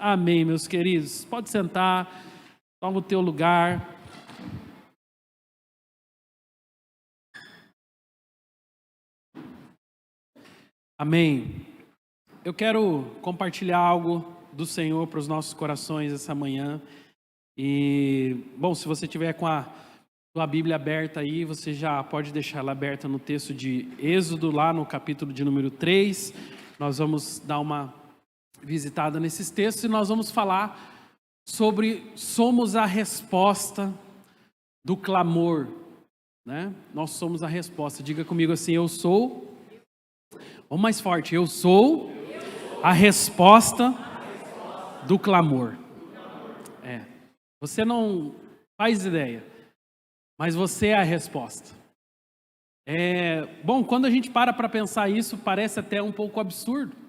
Amém, meus queridos. Pode sentar, toma o teu lugar. Amém. Eu quero compartilhar algo do Senhor para os nossos corações essa manhã. E, bom, se você tiver com a sua Bíblia aberta aí, você já pode deixar ela aberta no texto de Êxodo, lá no capítulo de número 3. Nós vamos dar uma visitada nesses textos e nós vamos falar sobre somos a resposta do clamor, né? Nós somos a resposta. Diga comigo assim: eu sou. Ou mais forte: eu sou a resposta do clamor. Você não faz ideia, mas você é a resposta. Bom, quando a gente para pensar isso, parece até um pouco absurdo.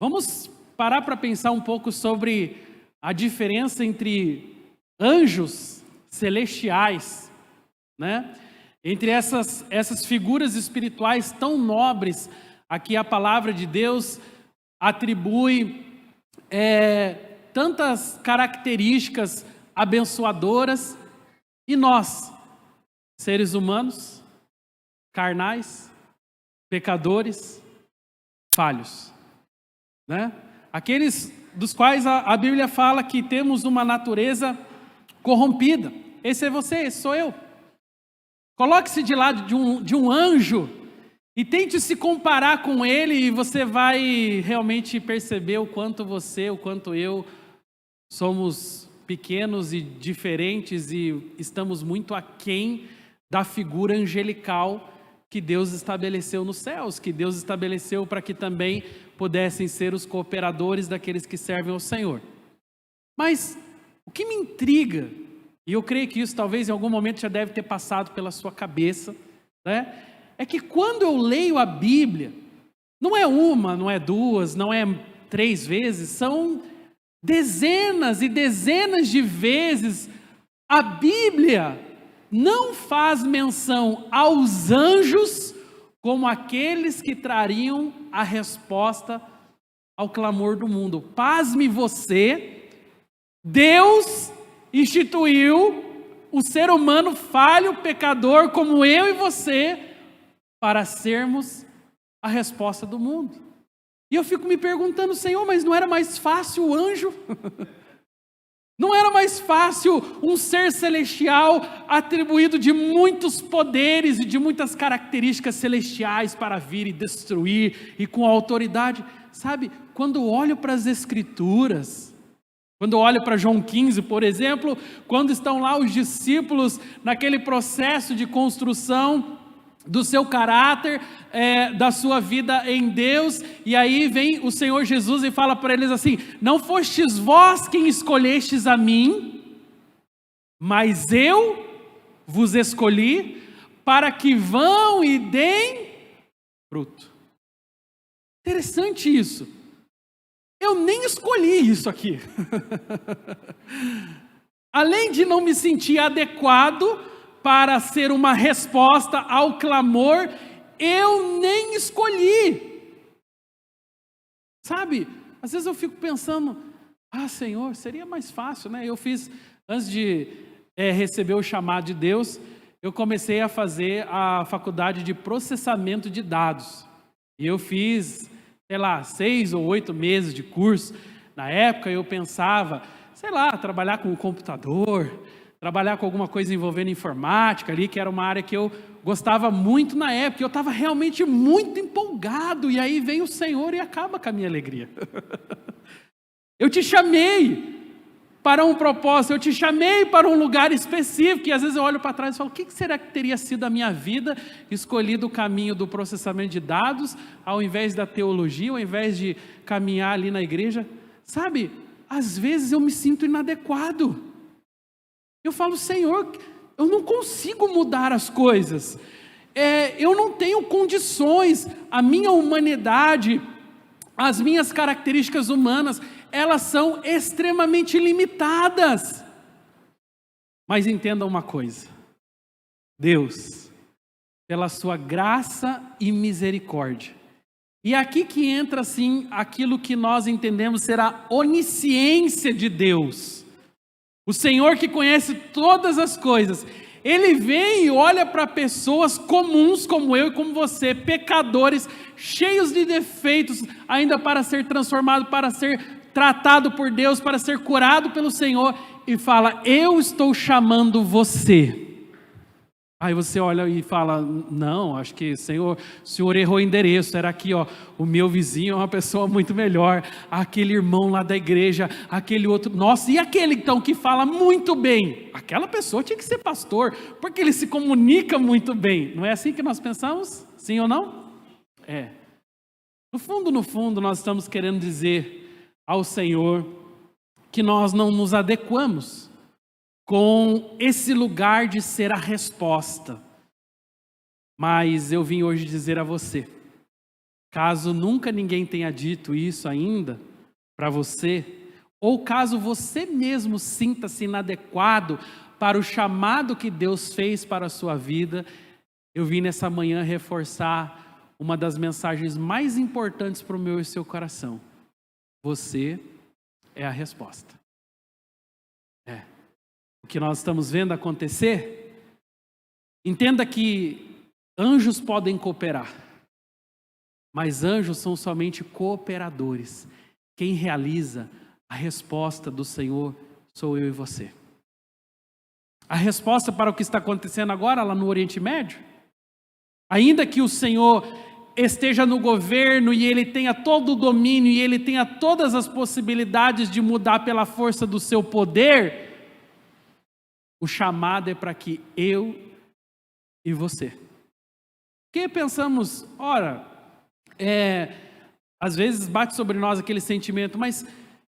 Vamos parar para pensar um pouco sobre a diferença entre anjos celestiais, né? Entre essas figuras espirituais tão nobres a que a palavra de Deus atribui tantas características abençoadoras, e nós, seres humanos, carnais, pecadores, falhos, né? Aqueles dos quais a Bíblia fala que temos uma natureza corrompida. Esse é você, esse sou eu. Coloque-se de lado de um anjo e tente se comparar com ele, e você vai realmente perceber o quanto você, o quanto eu somos pequenos e diferentes e estamos muito aquém da figura angelical que Deus estabeleceu nos céus, que Deus estabeleceu para que também pudessem ser os cooperadores daqueles que servem ao Senhor. Mas o que me intriga, e eu creio que isso talvez em algum momento já deve ter passado pela sua cabeça, né? É que quando eu leio a Bíblia, não é uma, não é duas, não é 3 vezes, são dezenas e dezenas de vezes a Bíblia não faz menção aos anjos como aqueles que trariam a resposta ao clamor do mundo. Pasme você, Deus instituiu o ser humano falho, pecador, como eu e você, para sermos a resposta do mundo. E eu fico me perguntando: Senhor, mas não era mais fácil o anjo? Não era mais fácil um ser celestial atribuído de muitos poderes e de muitas características celestiais para vir e destruir e com autoridade? Sabe, quando olho para as Escrituras, quando olho para João 15, por exemplo, quando estão lá os discípulos naquele processo de construção do seu caráter, da sua vida em Deus, e aí vem o Senhor Jesus e fala para eles assim: não fostes vós quem escolhestes a mim, mas eu vos escolhi para que vão e deem fruto. Interessante isso. Eu nem escolhi isso aqui. Além de não me sentir adequado para ser uma resposta ao clamor, eu nem escolhi. Sabe, às vezes eu fico pensando: Senhor, seria mais fácil, né? Eu fiz, antes de receber o chamado de Deus, eu comecei a fazer a faculdade de processamento de dados. E eu fiz, 6 ou 8 meses de curso. Na época eu pensava, trabalhar com o computador, trabalhar com alguma coisa envolvendo informática ali, que era uma área que eu gostava muito na época. Eu estava realmente muito empolgado, e aí vem o Senhor e acaba com a minha alegria. Eu te chamei para um propósito, eu te chamei para um lugar específico, e às vezes eu olho para trás e falo: o que será que teria sido a minha vida escolhido o caminho do processamento de dados, ao invés da teologia, ao invés de caminhar ali na igreja? Sabe, às vezes eu me sinto inadequado. Eu falo: Senhor, eu não consigo mudar as coisas, eu não tenho condições, a minha humanidade, as minhas características humanas, elas são extremamente limitadas. Mas entenda uma coisa: Deus, pela sua graça e misericórdia, E aqui que entra assim aquilo que nós entendemos ser a onisciência de Deus. O Senhor que conhece todas as coisas. Ele vem e olha para pessoas comuns como eu e como você, pecadores, cheios de defeitos, ainda para ser transformado, para ser tratado por Deus, para ser curado pelo Senhor, e fala: eu estou chamando você. Aí você olha e fala: não, acho que o senhor errou o endereço, era aqui, ó, o meu vizinho é uma pessoa muito melhor, aquele irmão lá da igreja, aquele outro, nossa, e aquele então que fala muito bem, aquela pessoa tinha que ser pastor, porque ele se comunica muito bem. Não é assim que nós pensamos? Sim ou não? É. No fundo, nós estamos querendo dizer ao Senhor que nós não nos adequamos com esse lugar de ser a resposta. Mas eu vim hoje dizer a você, caso nunca ninguém tenha dito isso ainda para você, ou caso você mesmo sinta-se inadequado para o chamado que Deus fez para a sua vida, eu vim nessa manhã reforçar uma das mensagens mais importantes para o meu e seu coração. Você é a resposta. O que nós estamos vendo acontecer, entenda que anjos podem cooperar, mas anjos são somente cooperadores. Quem realiza a resposta do Senhor sou eu e você. A resposta para o que está acontecendo agora lá no Oriente Médio, ainda que o Senhor esteja no governo e Ele tenha todo o domínio e Ele tenha todas as possibilidades de mudar pela força do seu poder, o chamado é para que eu e você. Porque pensamos, ora, às vezes bate sobre nós aquele sentimento, mas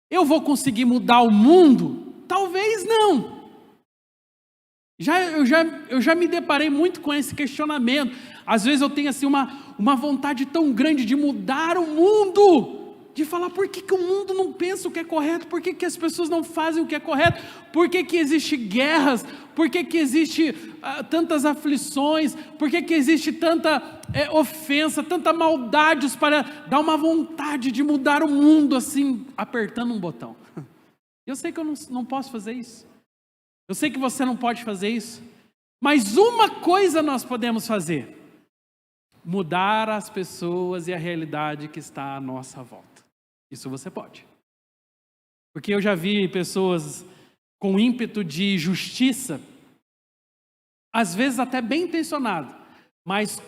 eu vou conseguir mudar o mundo? Talvez não. Eu já me deparei muito com esse questionamento. Às vezes eu tenho assim uma vontade tão grande de mudar o mundo, de falar por que o mundo não pensa o que é correto, por que as pessoas não fazem o que é correto, por que existem guerras, por que existe tantas aflições, por que existe tanta ofensa, tanta maldade, para dar uma vontade de mudar o mundo assim, apertando um botão. Eu sei que eu não posso fazer isso, eu sei que você não pode fazer isso, mas uma coisa nós podemos fazer: mudar as pessoas e a realidade que está à nossa volta. Isso você pode. Porque eu já vi pessoas com ímpeto de justiça, às vezes até bem intencionado, mas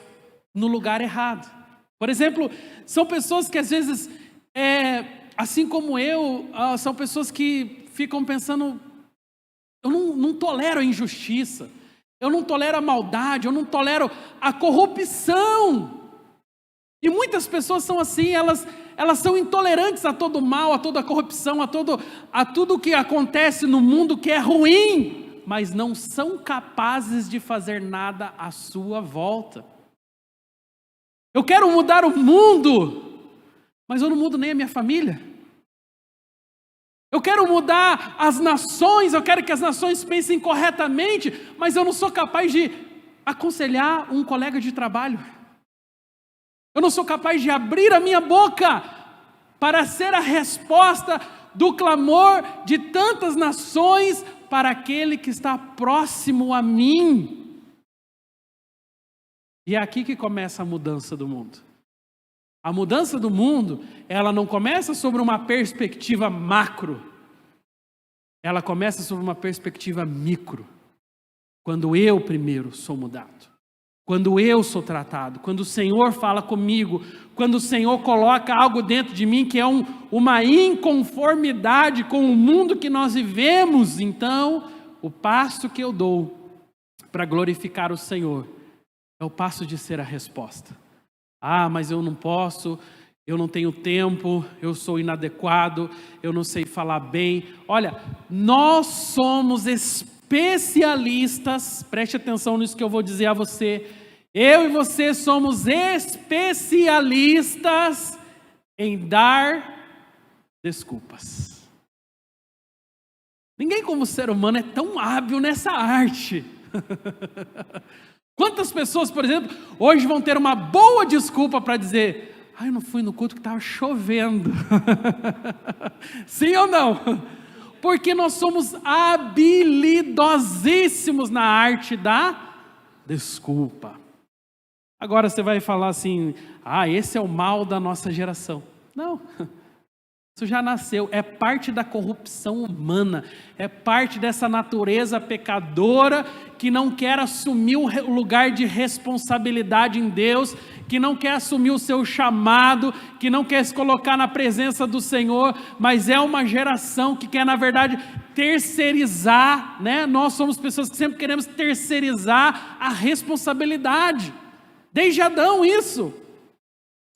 no lugar errado. Por exemplo, são pessoas que às vezes, assim como eu, são pessoas que ficam pensando: eu não tolero a injustiça, eu não tolero a maldade, eu não tolero a corrupção. E muitas pessoas são assim, elas são intolerantes a todo mal, a toda corrupção, a tudo que acontece no mundo que é ruim, mas não são capazes de fazer nada à sua volta. Eu quero mudar o mundo, mas eu não mudo nem a minha família. Eu quero mudar as nações, eu quero que as nações pensem corretamente, mas eu não sou capaz de aconselhar um colega de trabalho. Eu não sou capaz de abrir a minha boca para ser a resposta do clamor de tantas nações para aquele que está próximo a mim. E é aqui que começa a mudança do mundo. A mudança do mundo, ela não começa sobre uma perspectiva macro. Ela começa sobre uma perspectiva micro. Quando eu primeiro sou mudado. Quando eu sou tratado, quando o Senhor fala comigo, quando o Senhor coloca algo dentro de mim que é uma inconformidade com o mundo que nós vivemos, então o passo que eu dou para glorificar o Senhor é o passo de ser a resposta. Ah, mas eu não posso, eu não tenho tempo, eu sou inadequado, eu não sei falar bem. Olha, nós somos especialistas, preste atenção nisso que eu vou dizer a você. Eu e você somos especialistas em dar desculpas. Ninguém como ser humano é tão hábil nessa arte. Quantas pessoas, por exemplo, hoje vão ter uma boa desculpa para dizer: eu não fui no culto que estava chovendo. Sim ou não? Porque nós somos habilidosíssimos na arte da desculpa. Agora você vai falar assim, esse é o mal da nossa geração. Não, isso já nasceu, é parte da corrupção humana, é parte dessa natureza pecadora que não quer assumir o lugar de responsabilidade em Deus, que não quer assumir o seu chamado, que não quer se colocar na presença do Senhor, mas é uma geração que quer, na verdade, terceirizar, né? Nós somos pessoas que sempre queremos terceirizar a responsabilidade. Desde Adão isso.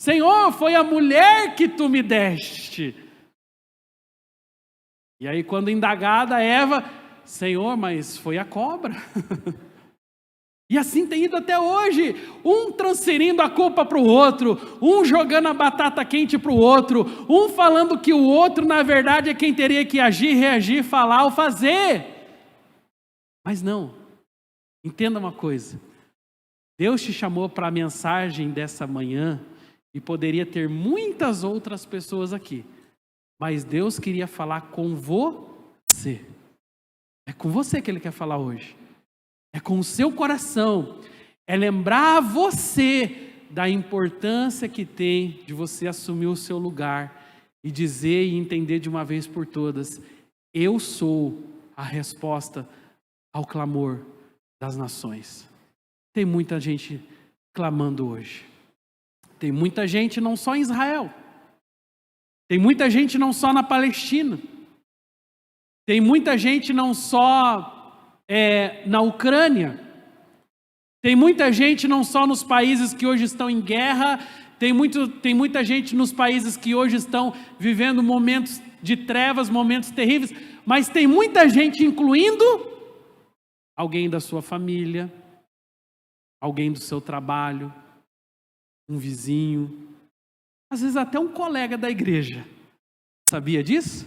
Senhor, foi a mulher que tu me deste. E aí quando indagada Eva, Senhor, mas foi a cobra. E assim tem ido até hoje, um transferindo a culpa para o outro, um jogando a batata quente para o outro, um falando que o outro na verdade é quem teria que agir, reagir, falar ou fazer. Mas não, entenda uma coisa, Deus te chamou para a mensagem dessa manhã e poderia ter muitas outras pessoas aqui, mas Deus queria falar com você, é com você que Ele quer falar hoje. É com o seu coração, é lembrar você da importância que tem de você assumir o seu lugar e dizer e entender de uma vez por todas, eu sou a resposta ao clamor das nações. Tem muita gente clamando hoje, tem muita gente não só em Israel, tem muita gente não só na Palestina, tem muita gente não só na Ucrânia, tem muita gente não só nos países que hoje estão em guerra, tem muita gente nos países que hoje estão vivendo momentos de trevas, momentos terríveis, mas tem muita gente incluindo alguém da sua família, alguém do seu trabalho, um vizinho, às vezes até um colega da igreja, sabia disso?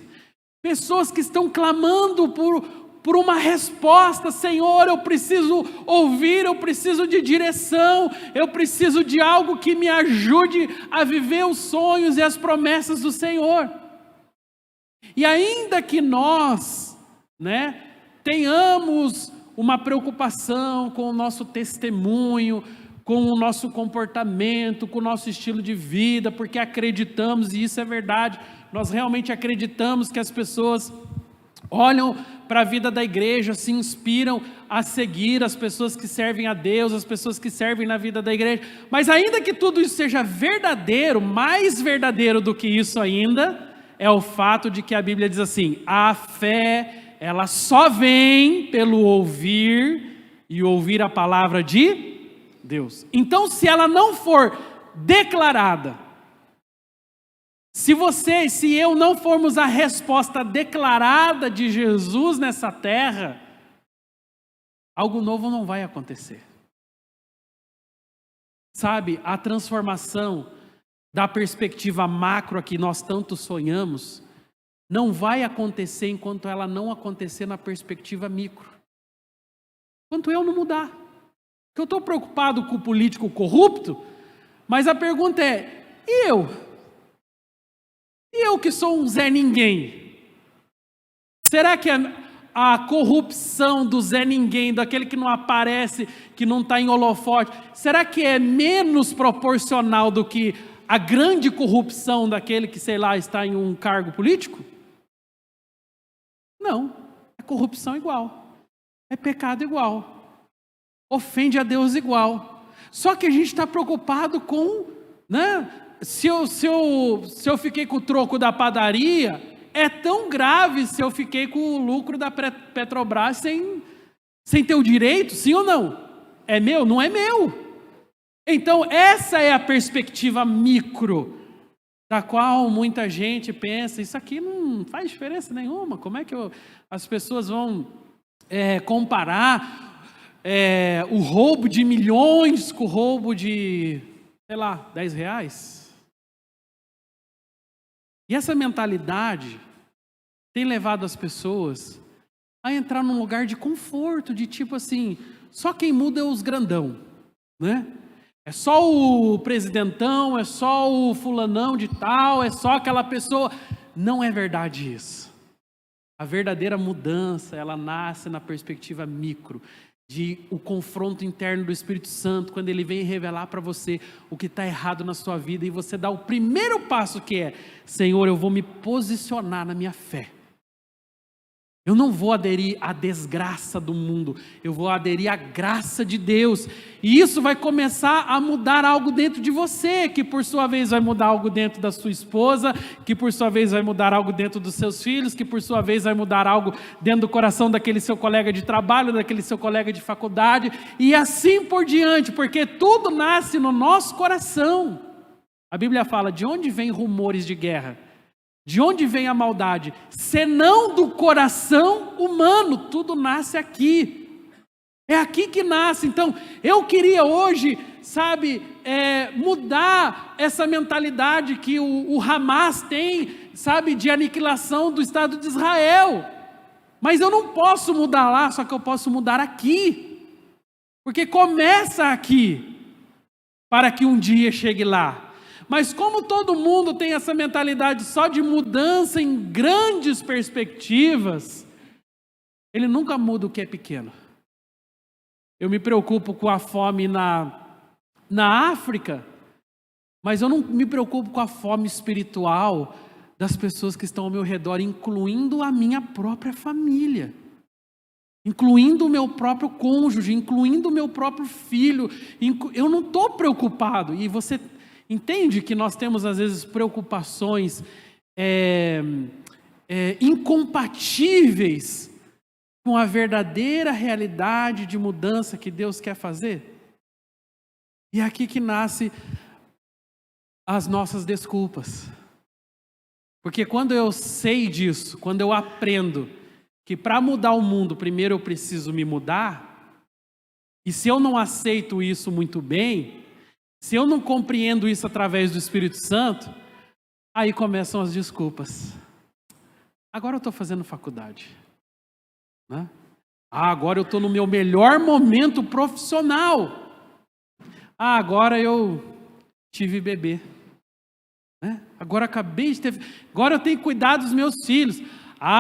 Pessoas que estão clamando por uma resposta, Senhor, eu preciso ouvir, eu preciso de direção, eu preciso de algo que me ajude a viver os sonhos e as promessas do Senhor. E ainda que nós, tenhamos uma preocupação com o nosso testemunho, com o nosso comportamento, com o nosso estilo de vida, porque acreditamos, e isso é verdade, nós realmente acreditamos que as pessoas olham para a vida da igreja, se inspiram a seguir as pessoas que servem a Deus, as pessoas que servem na vida da igreja, mas ainda que tudo isso seja verdadeiro, mais verdadeiro do que isso ainda, é o fato de que a Bíblia diz assim, a fé, ela só vem pelo ouvir, e ouvir a palavra de Deus. Então, se ela não for declarada, se eu não formos a resposta declarada de Jesus nessa terra, algo novo não vai acontecer. Sabe, a transformação da perspectiva macro que nós tanto sonhamos, não vai acontecer enquanto ela não acontecer na perspectiva micro. Enquanto eu não mudar. Porque eu estou preocupado com o político corrupto, mas a pergunta é, e eu? E eu que sou um Zé Ninguém? Será que a corrupção do Zé Ninguém, daquele que não aparece, que não está em holofote, será que é menos proporcional do que a grande corrupção daquele que, sei lá, está em um cargo político? Não, é corrupção igual, é pecado igual, ofende a Deus igual. Só que a gente está preocupado com, se eu fiquei com o troco da padaria, é tão grave se eu fiquei com o lucro da Petrobras sem ter o direito, sim ou não? É meu? Não é meu. Então essa é a perspectiva micro, da qual muita gente pensa, isso aqui não faz diferença nenhuma, como é que as pessoas vão comparar o roubo de milhões com o roubo de, sei lá, 10 reais? E essa mentalidade tem levado as pessoas a entrar num lugar de conforto, de tipo assim, só quem muda é os grandão, É só o presidentão, é só o fulanão de tal, é só aquela pessoa. Não é verdade isso. A verdadeira mudança, ela nasce na perspectiva micro, de o confronto interno do Espírito Santo, quando ele vem revelar para você o que está errado na sua vida, e você dá o primeiro passo, que é: Senhor, eu vou me posicionar na minha fé. Eu não vou aderir à desgraça do mundo, eu vou aderir à graça de Deus. E isso vai começar a mudar algo dentro de você, que por sua vez vai mudar algo dentro da sua esposa, que por sua vez vai mudar algo dentro dos seus filhos, que por sua vez vai mudar algo dentro do coração daquele seu colega de trabalho, daquele seu colega de faculdade, e assim por diante, porque tudo nasce no nosso coração. A Bíblia fala: de onde vêm rumores de guerra? De onde vem a maldade? Senão do coração humano. Tudo nasce aqui. É aqui que nasce. Então, eu queria hoje, mudar essa mentalidade que o Hamas tem, de aniquilação do Estado de Israel. Mas eu não posso mudar lá, só que eu posso mudar aqui. Porque começa aqui, para que um dia chegue lá. Mas como todo mundo tem essa mentalidade só de mudança em grandes perspectivas, ele nunca muda o que é pequeno. Eu me preocupo com a fome na África, mas eu não me preocupo com a fome espiritual das pessoas que estão ao meu redor, incluindo a minha própria família, incluindo o meu próprio cônjuge, incluindo o meu próprio filho. Eu não estou preocupado. E você entende que nós temos às vezes preocupações incompatíveis com a verdadeira realidade de mudança que Deus quer fazer? E é aqui que nasce as nossas desculpas. Porque quando eu sei disso, quando eu aprendo que para mudar o mundo, primeiro eu preciso me mudar, e se eu não aceito isso muito bem, se eu não compreendo isso através do Espírito Santo, aí começam as desculpas. Agora eu estou fazendo faculdade, né? Agora eu estou no meu melhor momento profissional. Agora eu tive bebê, né? Agora agora eu tenho que cuidar dos meus filhos.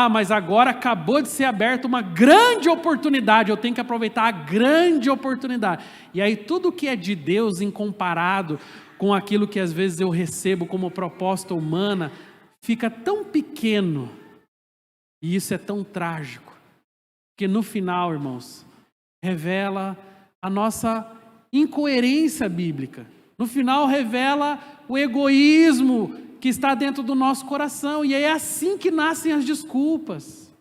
Mas agora acabou de ser aberta uma grande oportunidade, eu tenho que aproveitar a grande oportunidade. E aí tudo que é de Deus, comparado com aquilo que às vezes eu recebo como proposta humana, fica tão pequeno. E isso é tão trágico, que no final, irmãos, revela a nossa incoerência bíblica. No final revela o egoísmo que está dentro do nosso coração, e é assim que nascem as desculpas.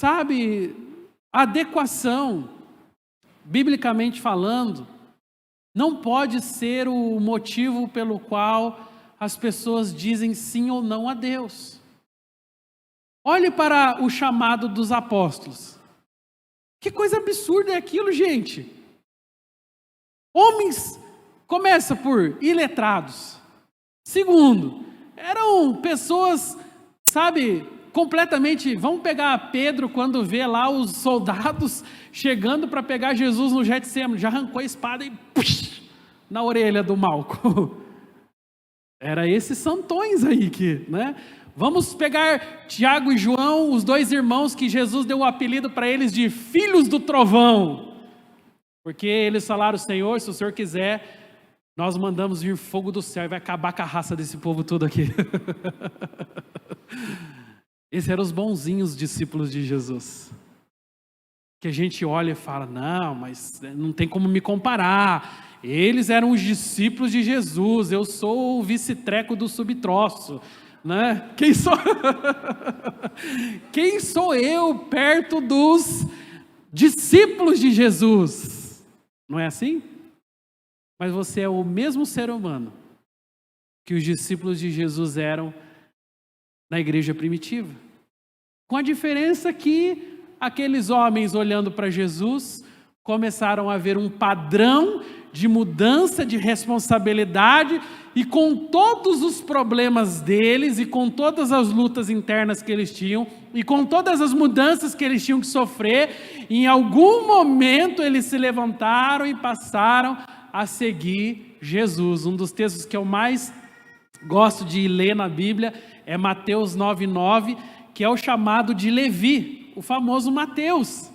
A adequação, biblicamente falando, não pode ser o motivo pelo qual as pessoas dizem sim ou não a Deus. Olhe para o chamado dos apóstolos. Que coisa absurda é aquilo, gente? Homens, começa por iletrados. Segundo, eram pessoas, completamente... Vamos pegar Pedro quando vê lá os soldados chegando para pegar Jesus no Getsêmani. Já arrancou a espada e na orelha do Malco. Era esses santões aí né? Vamos pegar Tiago e João, os dois irmãos que Jesus deu o apelido para eles de filhos do trovão. Porque eles falaram: Senhor, se o Senhor quiser, nós mandamos vir fogo do céu e vai acabar com a raça desse povo todo aqui. Esses eram os bonzinhos discípulos de Jesus. Que a gente olha e fala: não, mas não tem como me comparar. Eles eram os discípulos de Jesus, eu sou o vice-treco do subtroço. Né? Quem sou eu perto dos discípulos de Jesus? Não é assim? Mas você é o mesmo ser humano que os discípulos de Jesus eram na igreja primitiva. Com a diferença que aqueles homens, olhando para Jesus, começaram a ver um padrão de mudança de responsabilidade, e com todos os problemas deles, e com todas as lutas internas que eles tinham, e com todas as mudanças que eles tinham que sofrer, em algum momento eles se levantaram e passaram a seguir Jesus. Um dos textos que eu mais gosto de ler na Bíblia é Mateus 9:9, que é o chamado de Levi, o famoso Mateus.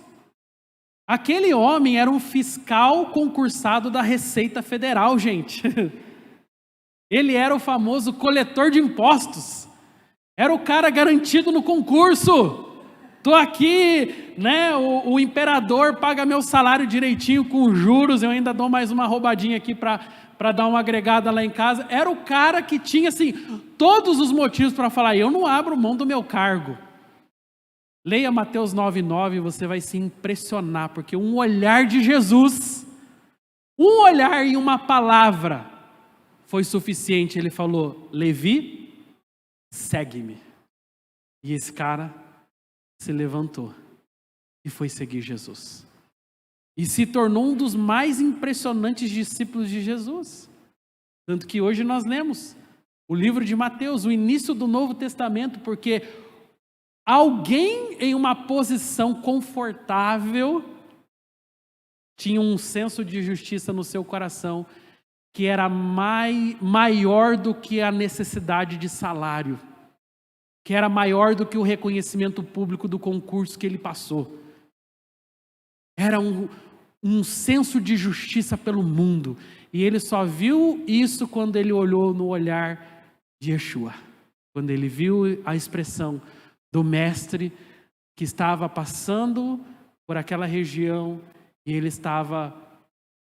Aquele homem era um fiscal concursado da Receita Federal, gente. Ele era o famoso coletor de impostos. Era o cara garantido no concurso. Estou aqui, né? O imperador paga meu salário direitinho com juros. Eu ainda dou mais uma roubadinha aqui para dar uma agregada lá em casa. Era o cara que tinha assim todos os motivos para falar: eu não abro mão do meu cargo. Leia Mateus 9:9 e você vai se impressionar, porque um olhar de Jesus, um olhar e uma palavra foi suficiente. Ele falou: Levi, segue-me. E esse cara se levantou e foi seguir Jesus. E se tornou um dos mais impressionantes discípulos de Jesus. Tanto que hoje nós lemos o livro de Mateus, o início do Novo Testamento, porque alguém em uma posição confortável tinha um senso de justiça no seu coração que era maior do que a necessidade de salário, que era maior do que o reconhecimento público do concurso que ele passou. Era um senso de justiça pelo mundo. E ele só viu isso quando ele olhou no olhar de Yeshua. Quando ele viu a expressão do mestre que estava passando por aquela região e ele estava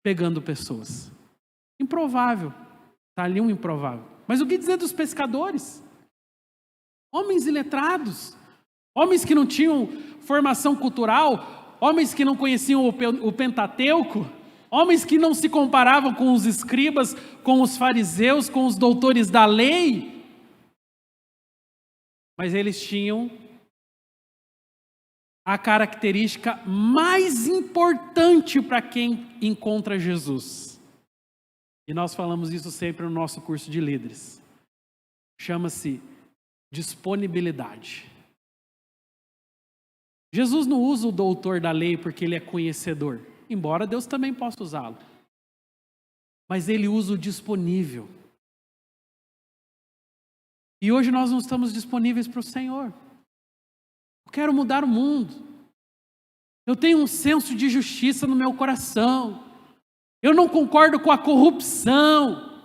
pegando pessoas. Improvável. Está ali um improvável. Mas o que dizer dos pescadores? Homens iletrados. Homens que não tinham formação cultural. Homens que não conheciam o Pentateuco. Homens que não se comparavam com os escribas, com os fariseus, com os doutores da lei. Mas eles tinham a característica mais importante para quem encontra Jesus. E nós falamos isso sempre no nosso curso de líderes. Chama-se disponibilidade. Jesus não usa o doutor da lei porque ele é conhecedor, embora Deus também possa usá-lo. Mas ele usa o disponível. E hoje nós não estamos disponíveis para o Senhor. Eu quero mudar o mundo. Eu tenho um senso de justiça no meu coração. Eu não concordo com a corrupção.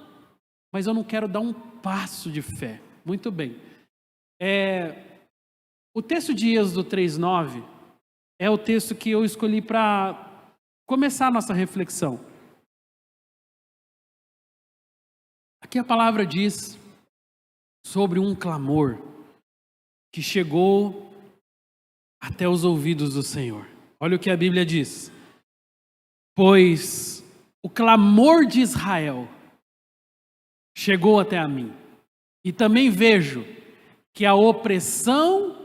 Mas eu não quero dar um passo de fé. Muito bem. O texto de Êxodo 3:9 é o texto que eu escolhi para começar a nossa reflexão. Aqui a palavra diz sobre um clamor que chegou até os ouvidos do Senhor. Olha o que a Bíblia diz. Pois o clamor de Israel chegou até a mim. E também vejo que a opressão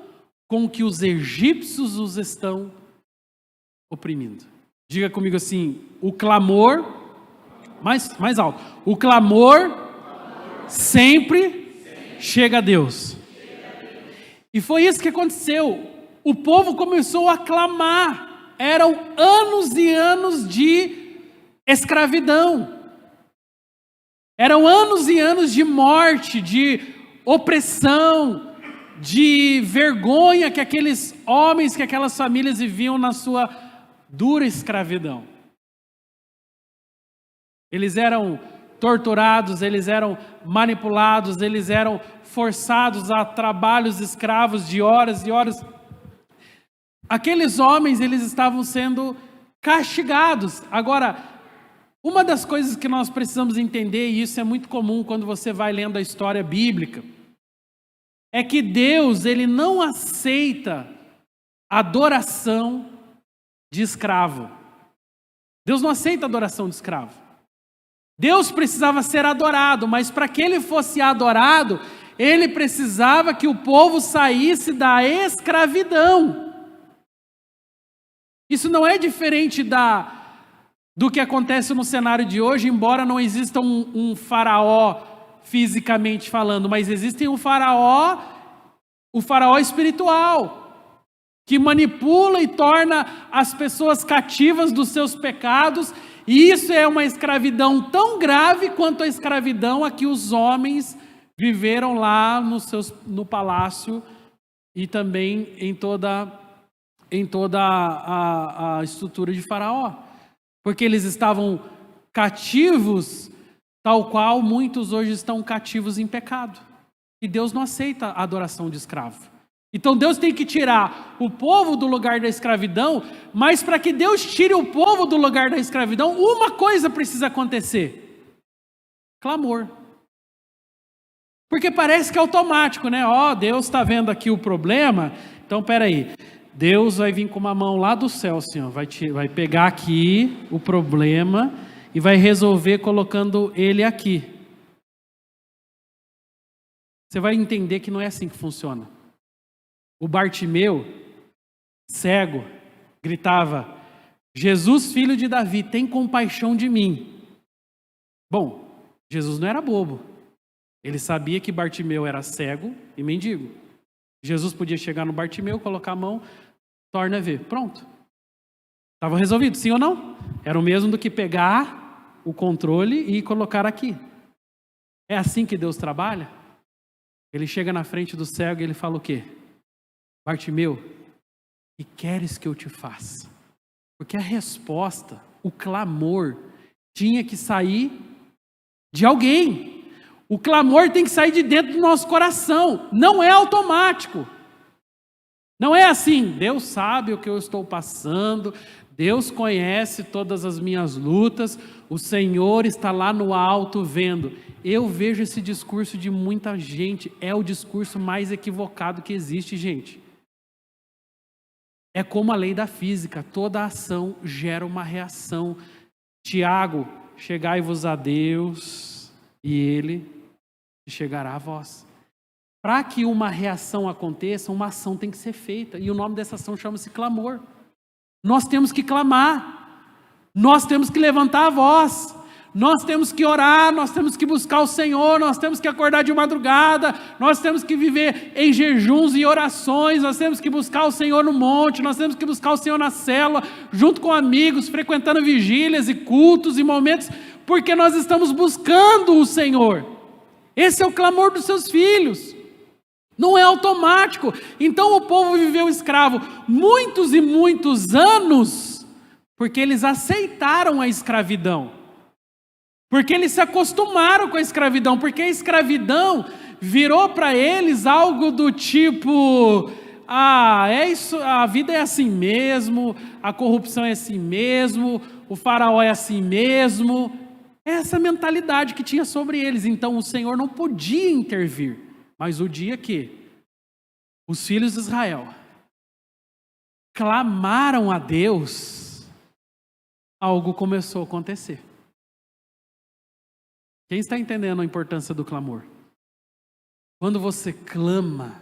com que os egípcios os estão oprimindo. Diga comigo assim, o clamor, mais alto. O clamor sempre chega a Deus. E foi isso que aconteceu. O povo começou a clamar. Eram anos e anos de escravidão. Eram anos e anos de morte, de opressão, de vergonha que aqueles homens, que aquelas famílias viviam na sua dura escravidão. Eles eram torturados, eles eram manipulados, eles eram forçados a trabalhos escravos de horas e horas. Aqueles homens, eles estavam sendo castigados. Agora, uma das coisas que nós precisamos entender, e isso é muito comum quando você vai lendo a história bíblica, é que Deus, ele não aceita adoração de escravo. Deus não aceita adoração de escravo. Deus precisava ser adorado, mas para que ele fosse adorado, ele precisava que o povo saísse da escravidão. Isso não é diferente do que acontece no cenário de hoje, embora não exista um faraó fisicamente falando, mas existe o faraó espiritual, que manipula e torna as pessoas cativas dos seus pecados E isso é uma escravidão tão grave quanto a escravidão a que os homens viveram lá no palácio e também em toda a estrutura de Faraó. Porque eles estavam cativos, tal qual muitos hoje estão cativos em pecado. E Deus não aceita a adoração de escravo. Então Deus tem que tirar o povo do lugar da escravidão, mas para que Deus tire o povo do lugar da escravidão, uma coisa precisa acontecer: clamor. Porque parece que é automático, né? Deus está vendo aqui o problema, então peraí, Deus vai vir com uma mão lá do céu, assim, vai pegar aqui o problema e vai resolver colocando ele aqui. Você vai entender que não é assim que funciona. O Bartimeu, cego, gritava: Jesus, filho de Davi, tem compaixão de mim. Bom, Jesus não era bobo. Ele sabia que Bartimeu era cego e mendigo. Jesus podia chegar no Bartimeu, colocar a mão, torna a ver. Pronto. Estava resolvido, sim ou não? Era o mesmo do que pegar o controle e colocar aqui. É assim que Deus trabalha? Ele chega na frente do cego e ele fala o quê? Bartimeu, que queres que eu te faça? Porque a resposta, o clamor, tinha que sair de alguém. O clamor tem que sair de dentro do nosso coração. Não é automático. Não é assim, Deus sabe o que eu estou passando, Deus conhece todas as minhas lutas, o Senhor está lá no alto vendo. Eu vejo esse discurso de muita gente, é o discurso mais equivocado que existe, gente. É como a lei da física, toda ação gera uma reação. Tiago, chegai-vos a Deus e Ele chegará a vós. Para que uma reação aconteça, uma ação tem que ser feita. E o nome dessa ação chama-se clamor. Nós temos que clamar. Nós temos que levantar a voz. Nós temos que orar, nós temos que buscar o Senhor, nós temos que acordar de madrugada, nós temos que viver em jejuns e orações, nós temos que buscar o Senhor no monte, nós temos que buscar o Senhor na célula, junto com amigos, frequentando vigílias e cultos e momentos, porque nós estamos buscando o Senhor. Esse é o clamor dos seus filhos. Não é automático. Então o povo viveu escravo muitos e muitos anos, porque eles aceitaram a escravidão. Porque eles se acostumaram com a escravidão, porque a escravidão virou para eles algo do tipo: é isso, a vida é assim mesmo, a corrupção é assim mesmo, o faraó é assim mesmo. Essa mentalidade que tinha sobre eles. Então o Senhor não podia intervir. Mas o dia que os filhos de Israel clamaram a Deus, algo começou a acontecer. Quem está entendendo a importância do clamor? Quando você clama,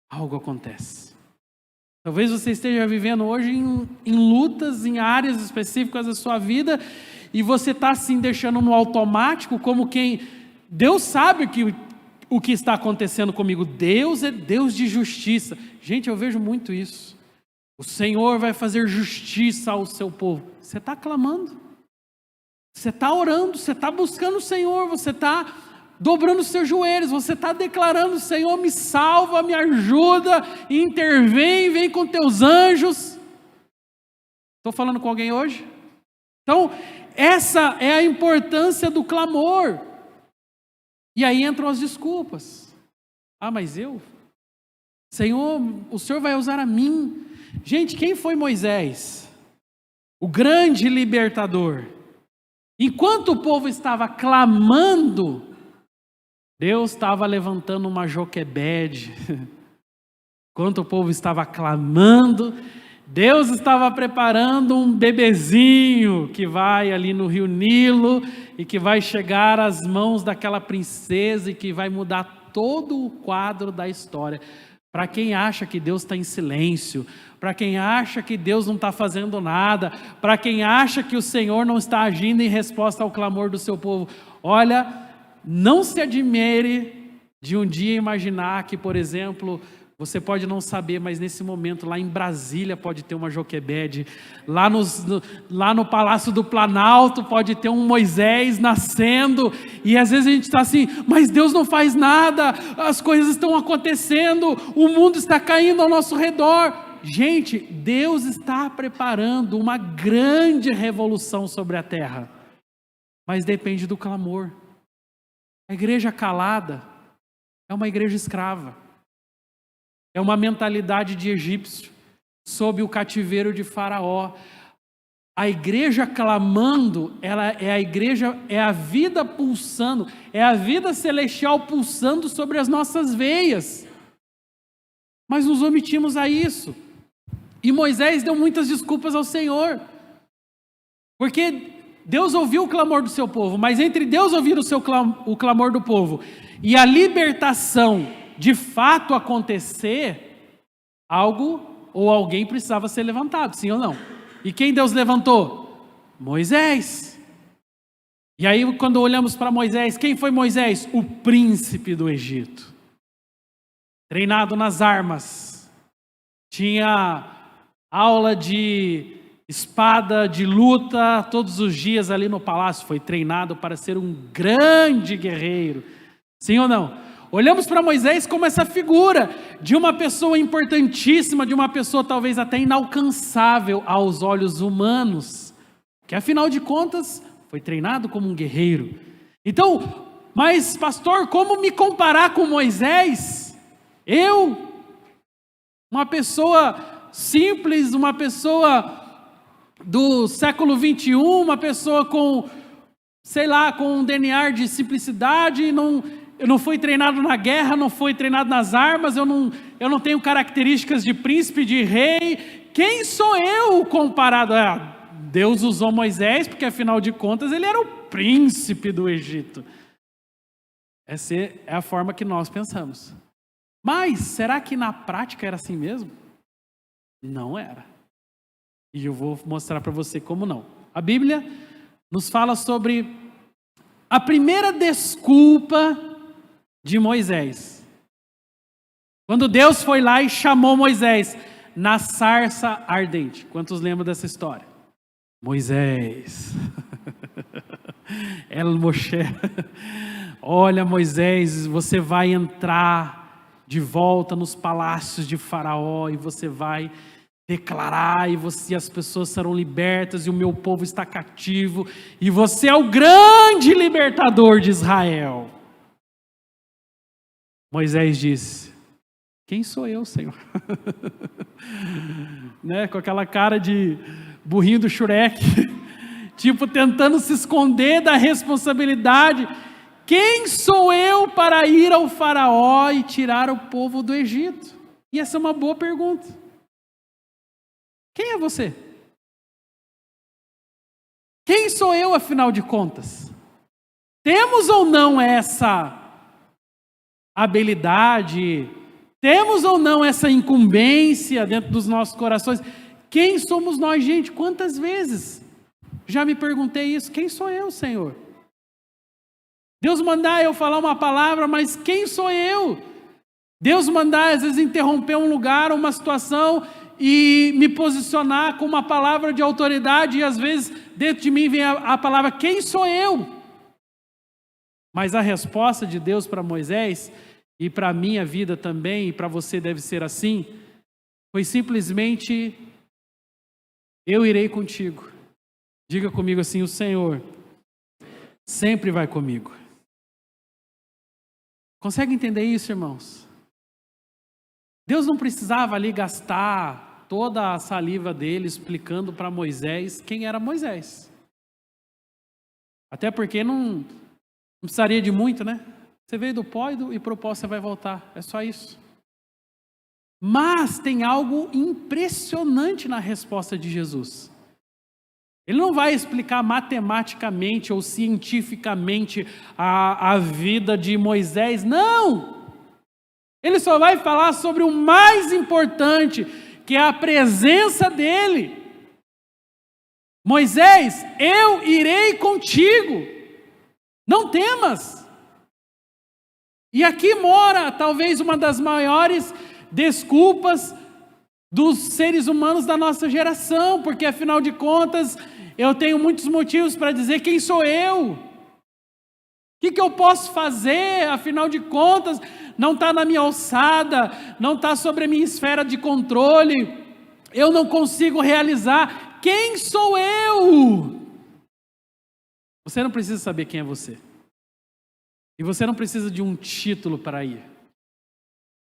algo acontece. Talvez você esteja vivendo hoje em lutas, em áreas específicas da sua vida, e você está assim deixando no automático, como quem... Deus sabe o que está acontecendo comigo. Deus é Deus de justiça. Gente, eu vejo muito isso. O Senhor vai fazer justiça ao seu povo. Você está clamando. Você está orando, você está buscando o Senhor, você está dobrando os seus joelhos, você está declarando: Senhor, me salva, me ajuda, intervém, vem com teus anjos. Estou falando com alguém hoje? Então, essa é a importância do clamor. E aí entram as desculpas. Mas Senhor, o Senhor vai usar a mim. Gente, quem foi Moisés? O grande libertador. Enquanto o povo estava clamando, Deus estava levantando uma Joquebede. Enquanto o povo estava clamando, Deus estava preparando um bebezinho que vai ali no rio Nilo e que vai chegar às mãos daquela princesa e que vai mudar todo o quadro da história. Para quem acha que Deus está em silêncio, para quem acha que Deus não está fazendo nada, para quem acha que o Senhor não está agindo em resposta ao clamor do seu povo, olha, não se admire de um dia imaginar que, por exemplo, Você pode não saber, mas nesse momento, lá em Brasília pode ter uma Joquebede, lá no Palácio do Planalto pode ter um Moisés nascendo, e às vezes a gente está assim, mas Deus não faz nada, as coisas estão acontecendo, o mundo está caindo ao nosso redor. Gente, Deus está preparando uma grande revolução sobre a terra, mas depende do clamor. A igreja calada é uma igreja escrava. É uma mentalidade de egípcio, sob o cativeiro de Faraó. A igreja clamando, ela é a igreja, é a vida pulsando, é a vida celestial pulsando sobre as nossas veias. Mas nos omitimos a isso. E Moisés deu muitas desculpas ao Senhor, porque Deus ouviu o clamor do seu povo, mas entre Deus ouvir o clamor do povo e a libertação de fato acontecer, algo ou alguém precisava ser levantado, sim ou não? E quem Deus levantou? Moisés. E aí quando olhamos para Moisés, quem foi Moisés? O príncipe do Egito, treinado nas armas, tinha aula de espada, de luta, todos os dias ali no palácio, foi treinado para ser um grande guerreiro, sim ou não? Olhamos para Moisés como essa figura de uma pessoa importantíssima, de uma pessoa talvez até inalcançável aos olhos humanos, que afinal de contas foi treinado como um guerreiro. Então, mas pastor, como me comparar com Moisés? Eu, uma pessoa simples, uma pessoa do século 21, uma pessoa com, sei lá, com um DNA de simplicidade, eu não fui treinado na guerra, não fui treinado nas armas, eu não tenho características de príncipe, de rei. Quem sou eu comparado a Deus? Usou Moisés, porque afinal de contas ele era o príncipe do Egito. Essa é a forma que nós pensamos. Mas será que na prática era assim mesmo? Não era. E eu vou mostrar para você como não. A Bíblia nos fala sobre a primeira desculpa de Moisés. Quando Deus foi lá e chamou Moisés na sarça ardente. Quantos lembram dessa história? Moisés. El Moshe. Olha, Moisés, você vai entrar de volta nos palácios de Faraó e você vai declarar, e as pessoas serão libertas, e o meu povo está cativo, e você é o grande libertador de Israel. Moisés disse: quem sou eu, Senhor? Né? Com aquela cara de burrinho do Shrek, tipo tentando se esconder da responsabilidade. Quem sou eu para ir ao Faraó e tirar o povo do Egito? E essa é uma boa pergunta. Quem é você? Quem sou eu, afinal de contas? Temos ou não essa habilidade? Temos ou não essa incumbência dentro dos nossos corações? Quem somos nós, gente? Quantas vezes já me perguntei isso? Quem sou eu, Senhor? Deus mandar eu falar uma palavra, mas quem sou eu? Deus mandar, às vezes, interromper um lugar, uma situação, e me posicionar com uma palavra de autoridade, e às vezes dentro de mim vem a palavra: quem sou eu? Mas a resposta de Deus para Moisés, e para a minha vida também, e para você deve ser assim, foi simplesmente: eu irei contigo. Diga comigo assim: o Senhor sempre vai comigo. Consegue entender isso, irmãos? Deus não precisava ali gastar toda a saliva dele explicando para Moisés quem era Moisés. Até porque não precisaria de muito, né? Você veio do pó e para o pó você vai voltar. É só isso. Mas tem algo impressionante na resposta de Jesus. Ele não vai explicar matematicamente ou cientificamente a vida de Moisés, não! Ele só vai falar sobre o mais importante, que é a presença dele. Moisés, eu irei contigo, não temas. E aqui mora talvez uma das maiores desculpas dos seres humanos da nossa geração, porque afinal de contas, eu tenho muitos motivos para dizer quem sou eu. O que eu posso fazer? Afinal de contas, não está na minha alçada, não está sobre a minha esfera de controle, eu não consigo realizar. Quem sou eu? Você não precisa saber quem é você. E você não precisa de um título para ir.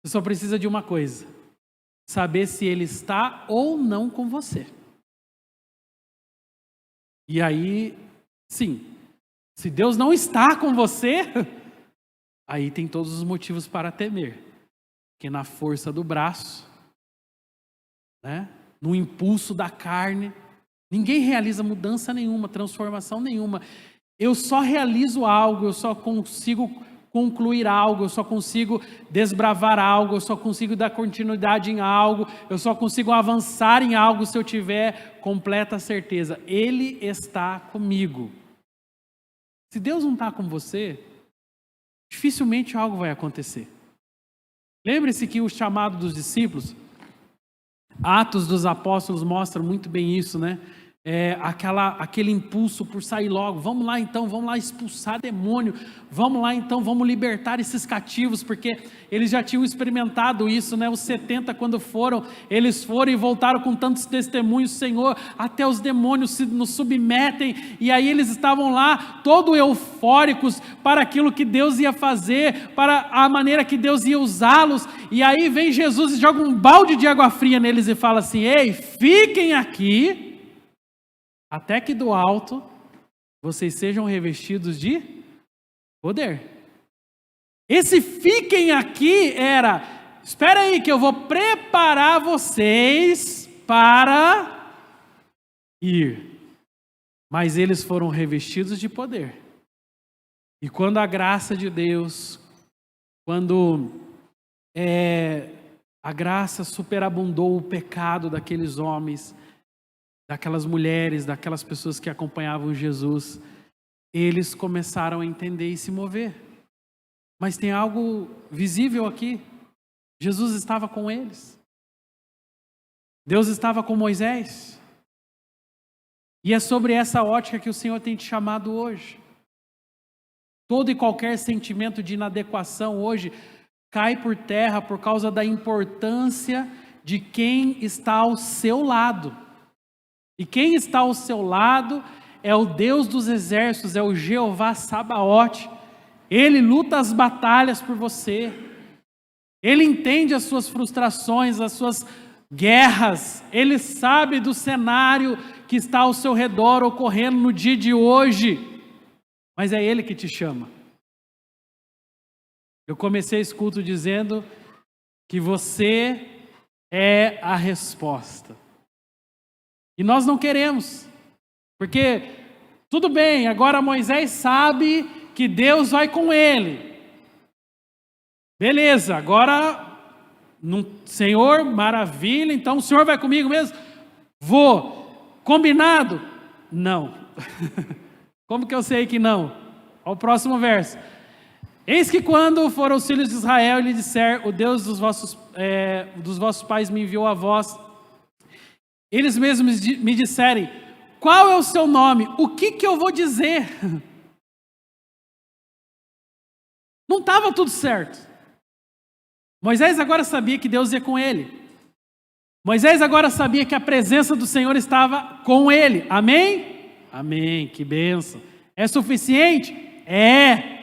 Você só precisa de uma coisa: saber se Ele está ou não com você. E aí, sim, se Deus não está com você, aí tem todos os motivos para temer. Porque na força do braço, né, no impulso da carne, ninguém realiza mudança nenhuma, transformação nenhuma. Eu só realizo algo, eu só consigo concluir algo, eu só consigo desbravar algo, eu só consigo dar continuidade em algo, eu só consigo avançar em algo se eu tiver completa certeza. Ele está comigo. Se Deus não está com você, dificilmente algo vai acontecer. Lembre-se que o chamado dos discípulos, Atos dos Apóstolos mostra muito bem isso, né? Aquele impulso por sair logo. Vamos lá então, vamos lá expulsar demônio. Vamos lá então, vamos libertar esses cativos, porque eles já tinham experimentado isso, né? Os 70 quando eles foram e voltaram com tantos testemunhos, Senhor, até os demônios nos submetem, e aí eles estavam lá, todo eufóricos para aquilo que Deus ia fazer, para a maneira que Deus ia usá-los, e aí vem Jesus e joga um balde de água fria neles e fala assim: ei, fiquem aqui, até que do alto vocês sejam revestidos de poder. Esse fiquem aqui era: espera aí que eu vou preparar vocês para ir. Mas eles foram revestidos de poder. E quando a graça de Deus, quando a graça superabundou o pecado daqueles homens, daquelas mulheres, daquelas pessoas que acompanhavam Jesus, eles começaram a entender e se mover. Mas tem algo visível aqui: Jesus estava com eles, Deus estava com Moisés, e é sobre essa ótica que o Senhor tem te chamado hoje. Todo e qualquer sentimento de inadequação hoje cai por terra por causa da importância de quem está ao seu lado. E quem está ao seu lado é o Deus dos exércitos, é o Jeová Sabaote. Ele luta as batalhas por você. Ele entende as suas frustrações, as suas guerras. Ele sabe do cenário que está ao seu redor ocorrendo no dia de hoje. Mas é Ele que te chama. Eu comecei esse culto dizendo que você é a resposta. E nós não queremos, porque tudo bem, agora Moisés sabe que Deus vai com ele. Beleza, agora, Senhor, maravilha, então o Senhor vai comigo mesmo? Vou. Combinado? Não. Como que eu sei que não? Olha o próximo verso. Eis que quando foram os filhos de Israel e lhe disser: o Deus dos vossos pais me enviou a vós, eles mesmos me disserem: qual é o seu nome? O que eu vou dizer? Não estava tudo certo. Moisés agora sabia que Deus ia com ele. Moisés agora sabia que a presença do Senhor estava com ele. Amém? Amém, que bênção. É suficiente? É.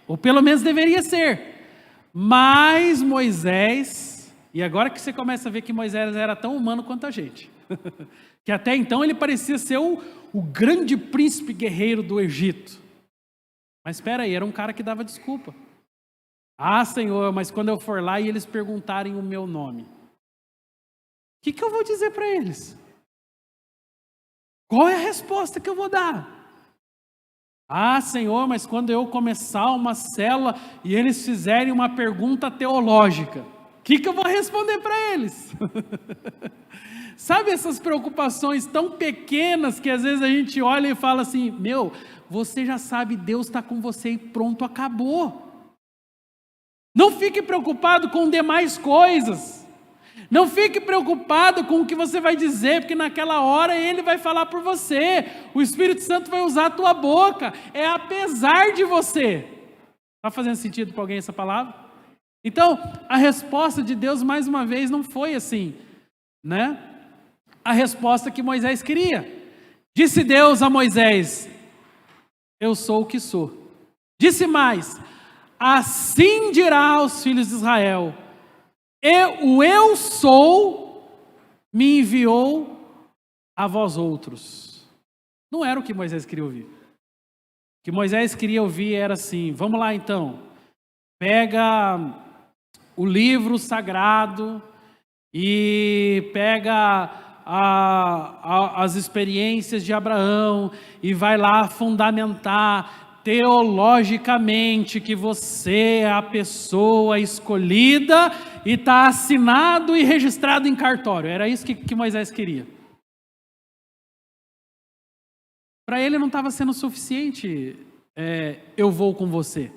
Ou pelo menos deveria ser. Mas Moisés, e agora que você começa a ver que Moisés era tão humano quanto a gente, que até então ele parecia ser o grande príncipe guerreiro do Egito. Mas espera aí, era um cara que dava desculpa. Ah, Senhor, mas quando eu for lá e eles perguntarem o meu nome, o que eu vou dizer para eles? Qual é a resposta que eu vou dar? Ah, Senhor, mas quando eu começar uma célula e eles fizerem uma pergunta teológica, o que eu vou responder para eles? Sabe essas preocupações tão pequenas que às vezes a gente olha e fala assim: meu, você já sabe, Deus está com você e pronto, acabou. Não fique preocupado com demais coisas. Não fique preocupado com o que você vai dizer, porque naquela hora Ele vai falar por você. O Espírito Santo vai usar a tua boca. É apesar de você. Está fazendo sentido para alguém essa palavra? Então, a resposta de Deus, mais uma vez, não foi assim, né? A resposta que Moisés queria. Disse Deus a Moisés: eu sou o que sou. Disse mais: assim dirá aos filhos de Israel: eu sou me enviou a vós outros. Não era o que Moisés queria ouvir. O que Moisés queria ouvir era assim: vamos lá então, pega o livro sagrado e pega as experiências de Abraão e vai lá fundamentar teologicamente que você é a pessoa escolhida e está assinado e registrado em cartório. Era isso que Moisés queria. Para ele não estava sendo suficiente, eu vou com você.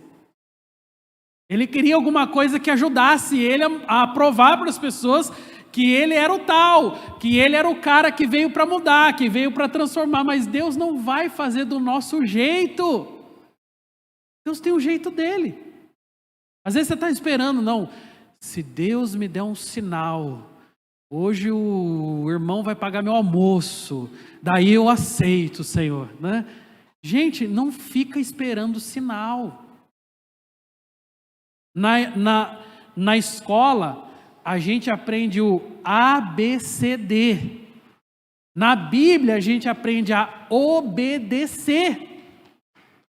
Ele queria alguma coisa que ajudasse ele a provar para as pessoas que ele era o tal, que ele era o cara que veio para mudar, que veio para transformar. Mas Deus não vai fazer do nosso jeito. Deus tem o jeito dele. Às vezes você está esperando, não. Se Deus me der um sinal, hoje o irmão vai pagar meu almoço, daí eu aceito, Senhor, né? Gente, não fica esperando sinal. Na escola, a gente aprende o ABCD. Na Bíblia, a gente aprende a obedecer.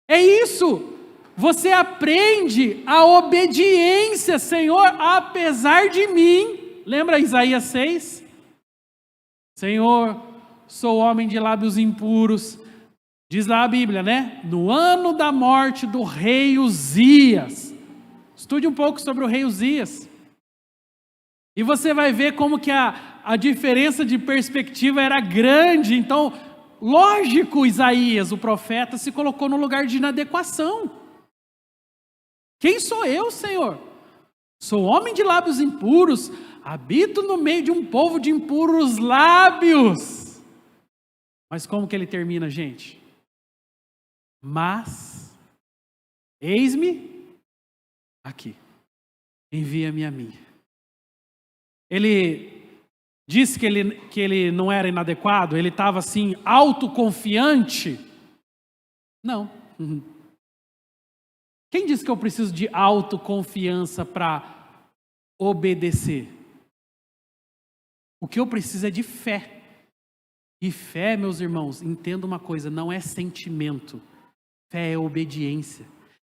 É isso. Você aprende a obediência, Senhor, apesar de mim. Lembra Isaías 6? Senhor, sou homem de lábios impuros. Diz lá a Bíblia, né? No ano da morte do rei Uzias. Estude um pouco sobre o rei Uzias. E você vai ver como que a diferença de perspectiva era grande. Então, lógico, Isaías, o profeta, se colocou no lugar de inadequação. Quem sou eu, Senhor? Sou homem de lábios impuros, habito no meio de um povo de impuros lábios. Mas como que ele termina, gente? Mas, eis-me aqui, envia-me a mim. Ele disse que ele não era inadequado, ele estava assim, autoconfiante. Não. Quem disse que eu preciso de autoconfiança para obedecer? O que eu preciso é de fé. E fé, meus irmãos, entenda uma coisa, não é sentimento. Fé é obediência.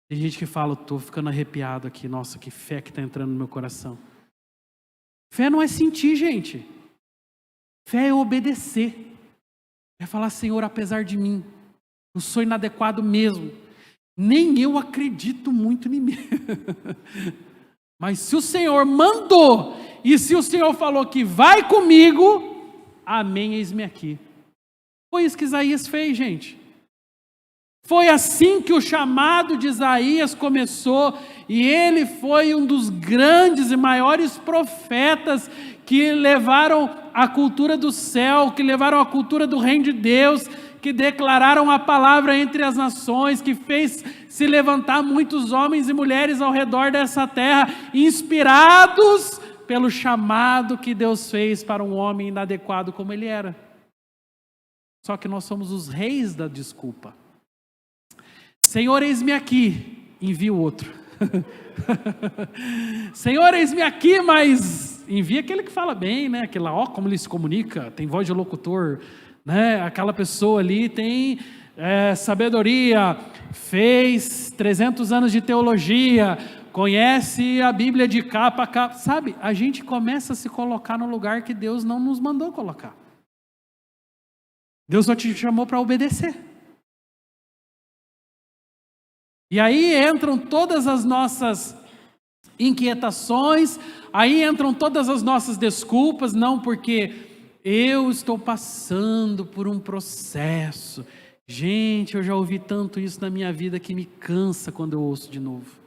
Tem gente que fala, estou ficando arrepiado aqui, nossa, que fé que está entrando no meu coração. Fé não é sentir, gente. Fé é obedecer. É falar, Senhor, apesar de mim, eu sou inadequado mesmo. Nem eu acredito muito em mim. Mas se o Senhor mandou, e se o Senhor falou que vai comigo, amém, eis-me aqui. Foi isso que Isaías fez, gente. Foi assim que o chamado de Isaías começou, e ele foi um dos grandes e maiores profetas que levaram a cultura do céu, que levaram a cultura do reino de Deus, que declararam a palavra entre as nações, que fez se levantar muitos homens e mulheres ao redor dessa terra, inspirados pelo chamado que Deus fez para um homem inadequado como ele era. Só que nós somos os reis da desculpa. Senhor, eis-me aqui, envia o outro. Senhor, eis-me aqui, mas envia aquele que fala bem, né? Aquele lá, ó, como ele se comunica, tem voz de locutor, né? Aquela pessoa ali tem sabedoria, fez 300 anos de teologia, conhece a Bíblia de capa a capa. Sabe, a gente começa a se colocar no lugar que Deus não nos mandou colocar. Deus só te chamou para obedecer. E aí entram todas as nossas inquietações, aí entram todas as nossas desculpas, não, porque eu estou passando por um processo. Gente, eu já ouvi tanto isso na minha vida que me cansa quando eu ouço de novo.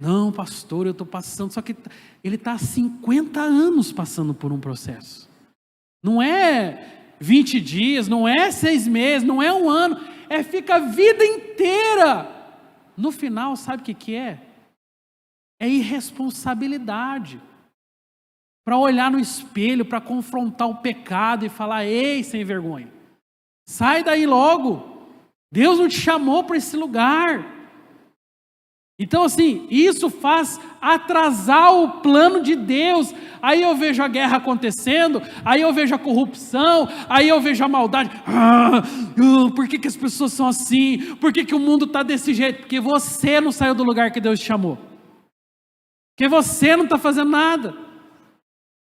Não, pastor, eu estou passando, só que ele está há 50 anos passando por um processo. Não é 20 dias, não é 6 meses, não é um ano, fica a vida inteira. No final, sabe o que é? É irresponsabilidade. Para olhar no espelho, para confrontar o pecado e falar: ei, sem vergonha, sai daí logo, Deus não te chamou para esse lugar. Então assim, isso faz atrasar o plano de Deus. Aí eu vejo a guerra acontecendo, aí eu vejo a corrupção, aí eu vejo a maldade. Por que as pessoas são assim? Por que o mundo está desse jeito? Porque você não saiu do lugar que Deus te chamou. Porque você não está fazendo nada.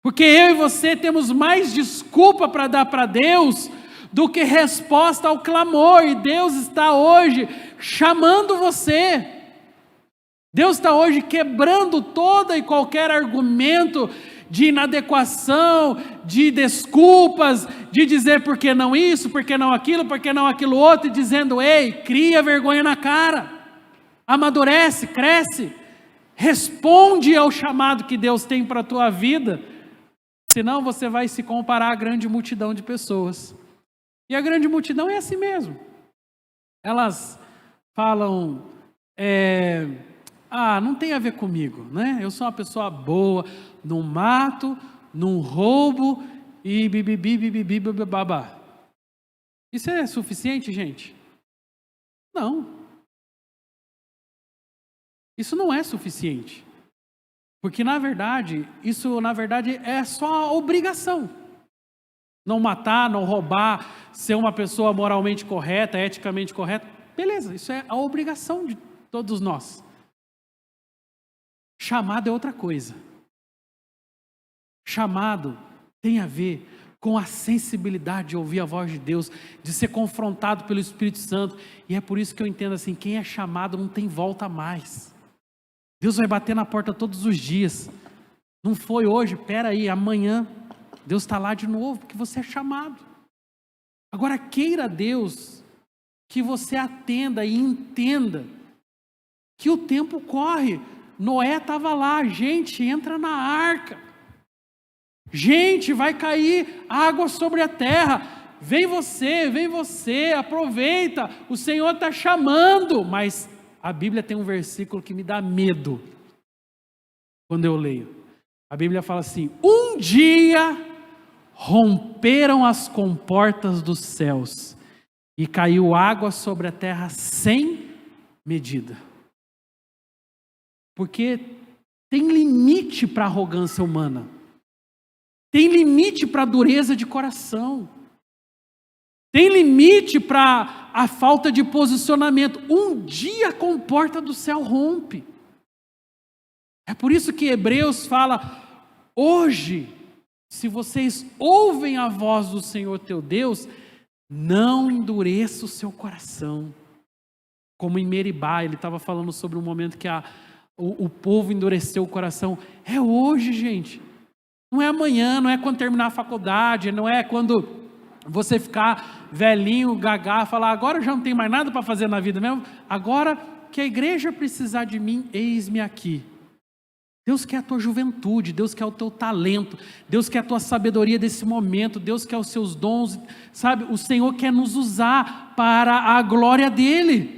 Porque eu e você temos mais desculpa para dar para Deus do que resposta ao clamor. E Deus está hoje chamando você. Deus está hoje quebrando todo e qualquer argumento de inadequação, de desculpas, de dizer por que não isso, por que não aquilo outro, e dizendo: ei, cria vergonha na cara, amadurece, cresce, responde ao chamado que Deus tem para a tua vida, senão você vai se comparar à grande multidão de pessoas. E a grande multidão é assim mesmo. Elas falam: não tem a ver comigo, né? Eu sou uma pessoa boa, não mato, não roubo e babá. Isso é suficiente, gente? Não. Isso não é suficiente. Porque na verdade, isso é só a obrigação. Não matar, não roubar, ser uma pessoa moralmente correta, eticamente correta, beleza, isso é a obrigação de todos nós. Chamado é outra coisa. Chamado tem a ver com a sensibilidade de ouvir a voz de Deus, de ser confrontado pelo Espírito Santo. E é por isso que eu entendo assim: quem é chamado não tem volta mais. Deus vai bater na porta todos os dias. Não foi hoje, aí, amanhã Deus está lá de novo, porque você é chamado. Agora queira Deus que você atenda e entenda que o tempo corre. Noé estava lá: gente, entra na arca. Gente, vai cair água sobre a terra. Vem você, aproveita. O Senhor está chamando. Mas a Bíblia tem um versículo que me dá medo quando eu leio. A Bíblia fala assim: um dia romperam as comportas dos céus e caiu água sobre a terra sem medida. Porque tem limite para a arrogância humana. Tem limite para a dureza de coração. Tem limite para a falta de posicionamento. Um dia a comporta do céu rompe. É por isso que Hebreus fala: hoje, se vocês ouvem a voz do Senhor teu Deus, não endureça o seu coração. Como em Meribá, ele estava falando sobre o momento que o povo endureceu o coração. É hoje, gente. Não é amanhã, não é quando terminar a faculdade, não é quando você ficar velhinho, gagá, falar: agora eu já não tenho mais nada para fazer na vida mesmo. Agora que a igreja precisar de mim, eis-me aqui. Deus quer a tua juventude, Deus quer o teu talento, Deus quer a tua sabedoria desse momento, Deus quer os seus dons, sabe? O Senhor quer nos usar para a glória dEle.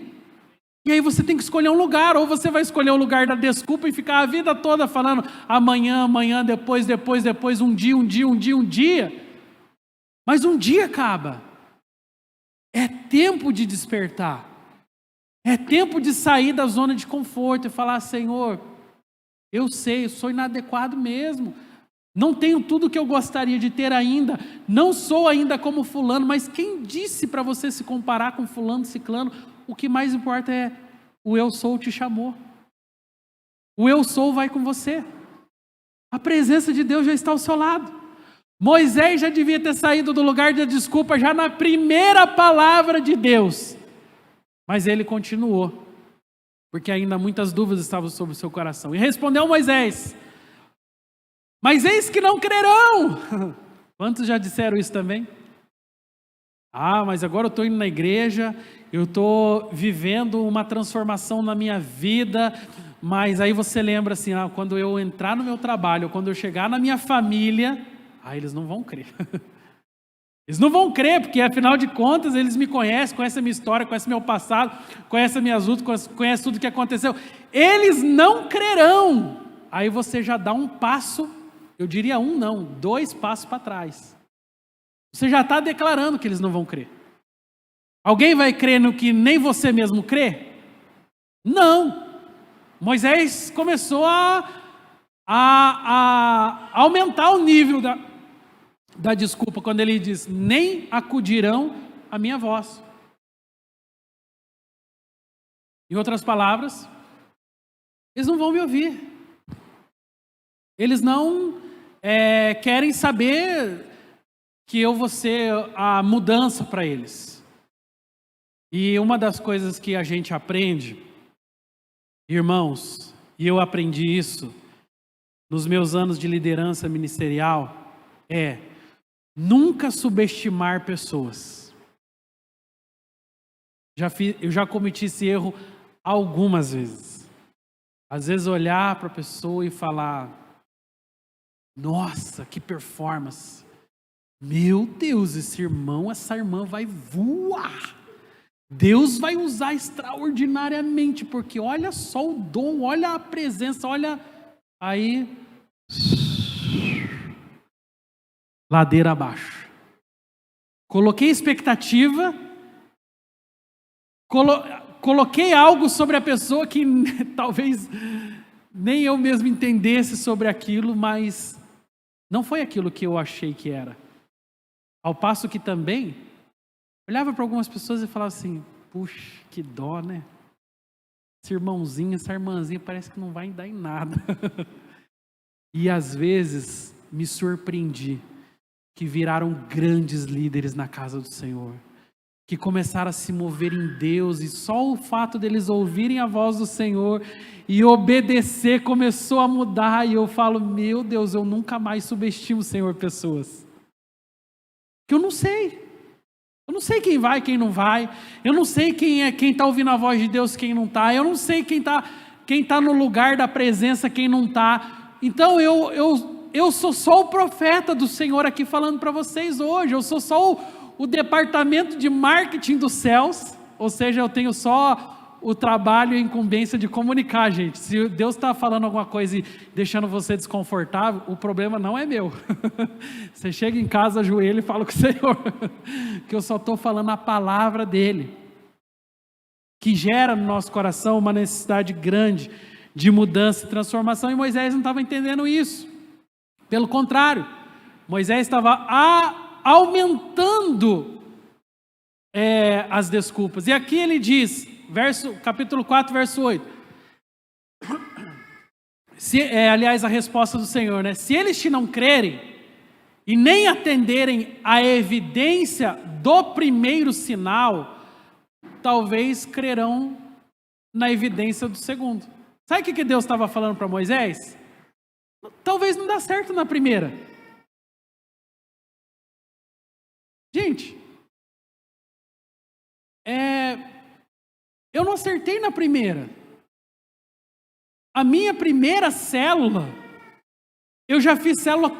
E aí você tem que escolher um lugar, ou você vai escolher o lugar da desculpa e ficar a vida toda falando: amanhã, depois, um dia. Mas um dia acaba. É tempo de despertar. É tempo de sair da zona de conforto e falar: Senhor, eu sei, eu sou inadequado mesmo. Não tenho tudo que eu gostaria de ter ainda. Não sou ainda como fulano. Mas quem disse para você se comparar com fulano, ciclano? O que mais importa é: o eu sou te chamou. O eu sou vai com você. A presença de Deus já está ao seu lado. Moisés já devia ter saído do lugar da desculpa já na primeira palavra de Deus. Mas ele continuou, porque ainda muitas dúvidas estavam sobre o seu coração. E respondeu Moisés: mas eis que não crerão. Quantos já disseram isso também? Mas agora eu estou indo na igreja, eu estou vivendo uma transformação na minha vida, Mas aí você lembra assim, quando eu entrar no meu trabalho, quando eu chegar na minha família, eles não vão crer. Eles não vão crer, porque afinal de contas eles me conhecem, conhecem a minha história, conhecem meu passado, conhecem as minhas lutas, conhecem tudo o que aconteceu. Eles não crerão. Aí você já dá um passo, eu diria não, 2 passos para trás. Você já está declarando que eles não vão crer. Alguém vai crer no que nem você mesmo crê? Não. Moisés começou a aumentar o nível da desculpa, quando ele diz, nem acudirão à minha voz. Em outras palavras, eles não vão me ouvir. Eles não querem saber que eu vou ser a mudança para eles. E uma das coisas que a gente aprende, irmãos, e eu aprendi isso nos meus anos de liderança ministerial, nunca subestimar pessoas. Eu já cometi esse erro algumas vezes. Às vezes olhar para a pessoa e falar, nossa, que performance. Meu Deus, esse irmão, essa irmã vai voar. Deus vai usar extraordinariamente, porque olha só o dom, olha a presença, olha aí, ladeira abaixo. Coloquei expectativa, coloquei algo sobre a pessoa que talvez nem eu mesmo entendesse sobre aquilo, mas não foi aquilo que eu achei que era. Ao passo que também olhava para algumas pessoas e falava assim, puxa, que dó, né? Esse irmãozinho, essa irmãzinha parece que não vai dar em nada. E às vezes me surpreendi que viraram grandes líderes na casa do Senhor, que começaram a se mover em Deus, e só o fato deles ouvirem a voz do Senhor e obedecer começou a mudar, e eu falo, meu Deus, eu nunca mais subestimo, Senhor, pessoas. Que eu não sei quem vai, quem não vai, eu não sei quem está ouvindo a voz de Deus, quem não está, eu não sei quem tá no lugar da presença, quem não está. Então eu sou só o profeta do Senhor aqui falando para vocês hoje, eu sou só o departamento de marketing dos céus, ou seja, eu tenho só o trabalho e a incumbência de comunicar, gente. Se Deus está falando alguma coisa e deixando você desconfortável, o problema não é meu. Você chega em casa, ajoelha e fala com o Senhor, que eu só estou falando a palavra dEle, que gera no nosso coração uma necessidade grande de mudança e transformação, e Moisés não estava entendendo isso. Pelo contrário, Moisés estava aumentando as desculpas. E aqui ele diz, capítulo 4, verso 8. Aliás, a resposta do Senhor, né? Se eles te não crerem e nem atenderem à evidência do primeiro sinal, talvez crerão na evidência do segundo. Sabe o que Deus estava falando para Moisés? Talvez não dá certo na primeira. Gente, eu não acertei na primeira. A minha primeira célula, eu já fiz célula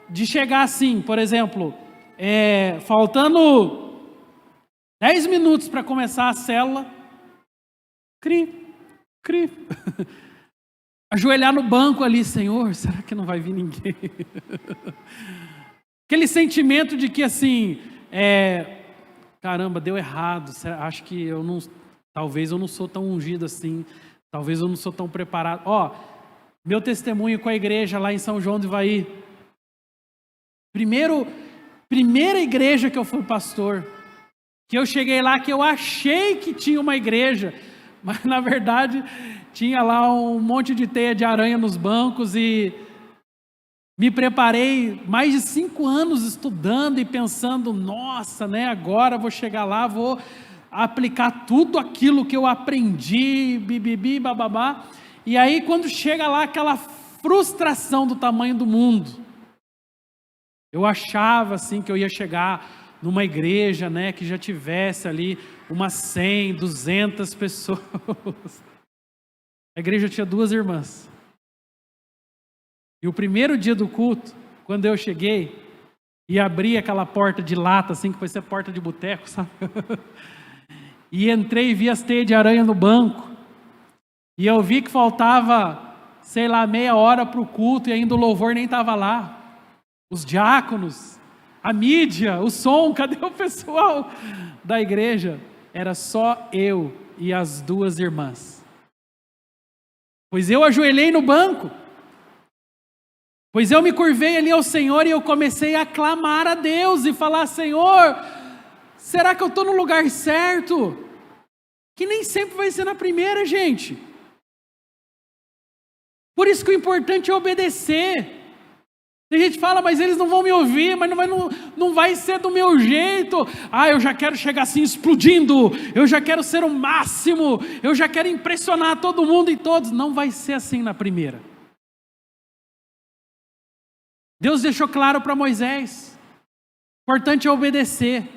de chegar assim, por exemplo, faltando 10 minutos para começar a célula, ajoelhar no banco ali, Senhor, será que não vai vir ninguém? Aquele sentimento de que assim, caramba, deu errado, acho que talvez eu não sou tão ungido assim, talvez eu não sou tão preparado. Meu testemunho com a igreja lá em São João do Ivaí, primeira igreja que eu fui pastor, que eu cheguei lá, que eu achei que tinha uma igreja, mas na verdade tinha lá um monte de teia de aranha nos bancos, e me preparei mais de 5 anos estudando e pensando, nossa, né, agora vou chegar lá, vou aplicar tudo aquilo que eu aprendi, bibibi, bababá. E aí quando chega lá, aquela frustração do tamanho do mundo. Eu achava assim que eu ia chegar numa igreja, né, que já tivesse ali umas 100, 200 pessoas. A igreja tinha 2 irmãs. E o primeiro dia do culto, quando eu cheguei e abri aquela porta de lata, assim, que foi ser porta de boteco, sabe? E entrei e vi as teias de aranha no banco. E eu vi que faltava, sei lá, meia hora para o culto e ainda o louvor nem estava lá. Os diáconos, a mídia, o som, cadê o pessoal da igreja? Era só eu e as 2 irmãs. Pois eu ajoelhei no banco. Pois eu me curvei ali ao Senhor e eu comecei a clamar a Deus e falar: Senhor, será que eu estou no lugar certo? Que nem sempre vai ser na primeira, gente. Por isso que o importante é obedecer. Tem gente que fala, mas eles não vão me ouvir, mas não vai ser do meu jeito. Eu já quero chegar assim explodindo, eu já quero ser o máximo, eu já quero impressionar todo mundo e todos. Não vai ser assim na primeira. Deus deixou claro para Moisés, o importante é obedecer.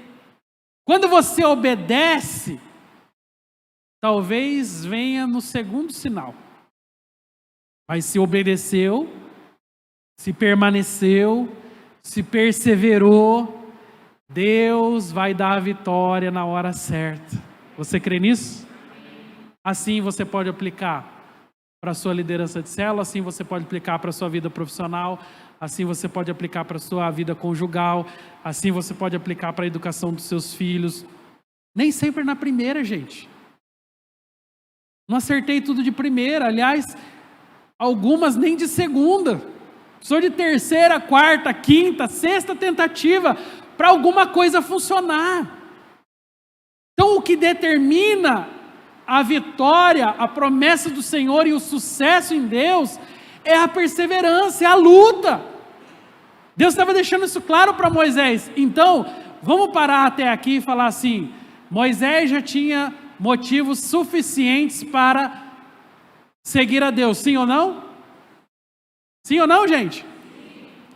Quando você obedece, talvez venha no segundo sinal. Mas se obedeceu, se permaneceu, se perseverou, Deus vai dar a vitória na hora certa. Você crê nisso? Assim você pode aplicar para a sua liderança de célula, assim você pode aplicar para a sua vida profissional, assim você pode aplicar para a sua vida conjugal, assim você pode aplicar para a educação dos seus filhos. Nem sempre na primeira, gente. Não acertei tudo de primeira, aliás, algumas nem de segunda. Sou de terceira, quarta, quinta, sexta tentativa para alguma coisa funcionar. Então o que determina a vitória, a promessa do Senhor e o sucesso em Deus é a perseverança, é a luta. Deus estava deixando isso claro para Moisés. Então, vamos parar até aqui e falar assim: Moisés já tinha motivos suficientes para seguir a Deus, sim ou não? Sim ou não, gente?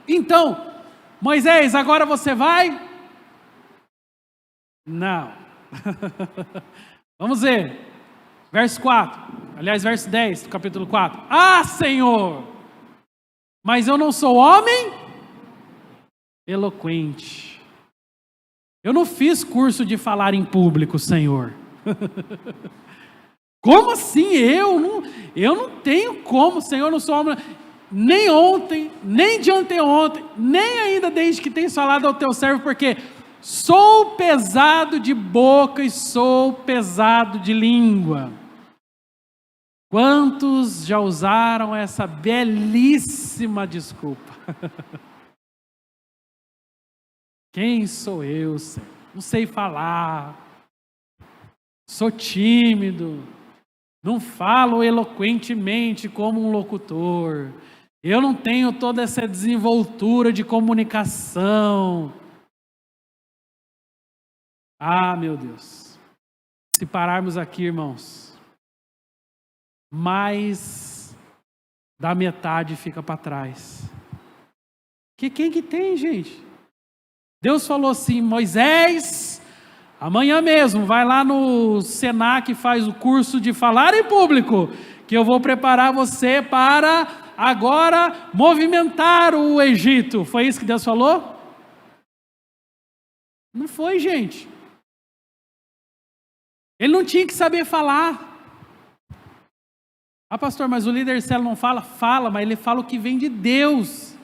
Então, Moisés, agora você vai? Não. Vamos ver. Verso 4, aliás, verso 10 do capítulo 4. Senhor, mas eu não sou homem eloquente. Eu não fiz curso de falar em público, Senhor. Como assim? Eu não tenho como, Senhor, eu não sou homem. Nem ontem, nem de anteontem, nem ainda desde que tens falado ao teu servo, porque sou pesado de boca e sou pesado de língua. Quantos já usaram essa belíssima desculpa? Quem sou eu, Senhor? Não sei falar, sou tímido, não falo eloquentemente como um locutor, eu não tenho toda essa desenvoltura de comunicação. Meu Deus, se pararmos aqui, irmãos, mais da metade fica para trás. Quem que tem, gente? Deus falou assim: Moisés, amanhã mesmo, vai lá no Senac e faz o curso de falar em público, que eu vou preparar você para agora movimentar o Egito. Foi isso que Deus falou? Não foi, gente. Ele não tinha que saber falar. Pastor, mas o líder célula não fala? Fala, mas ele fala o que vem de Deus.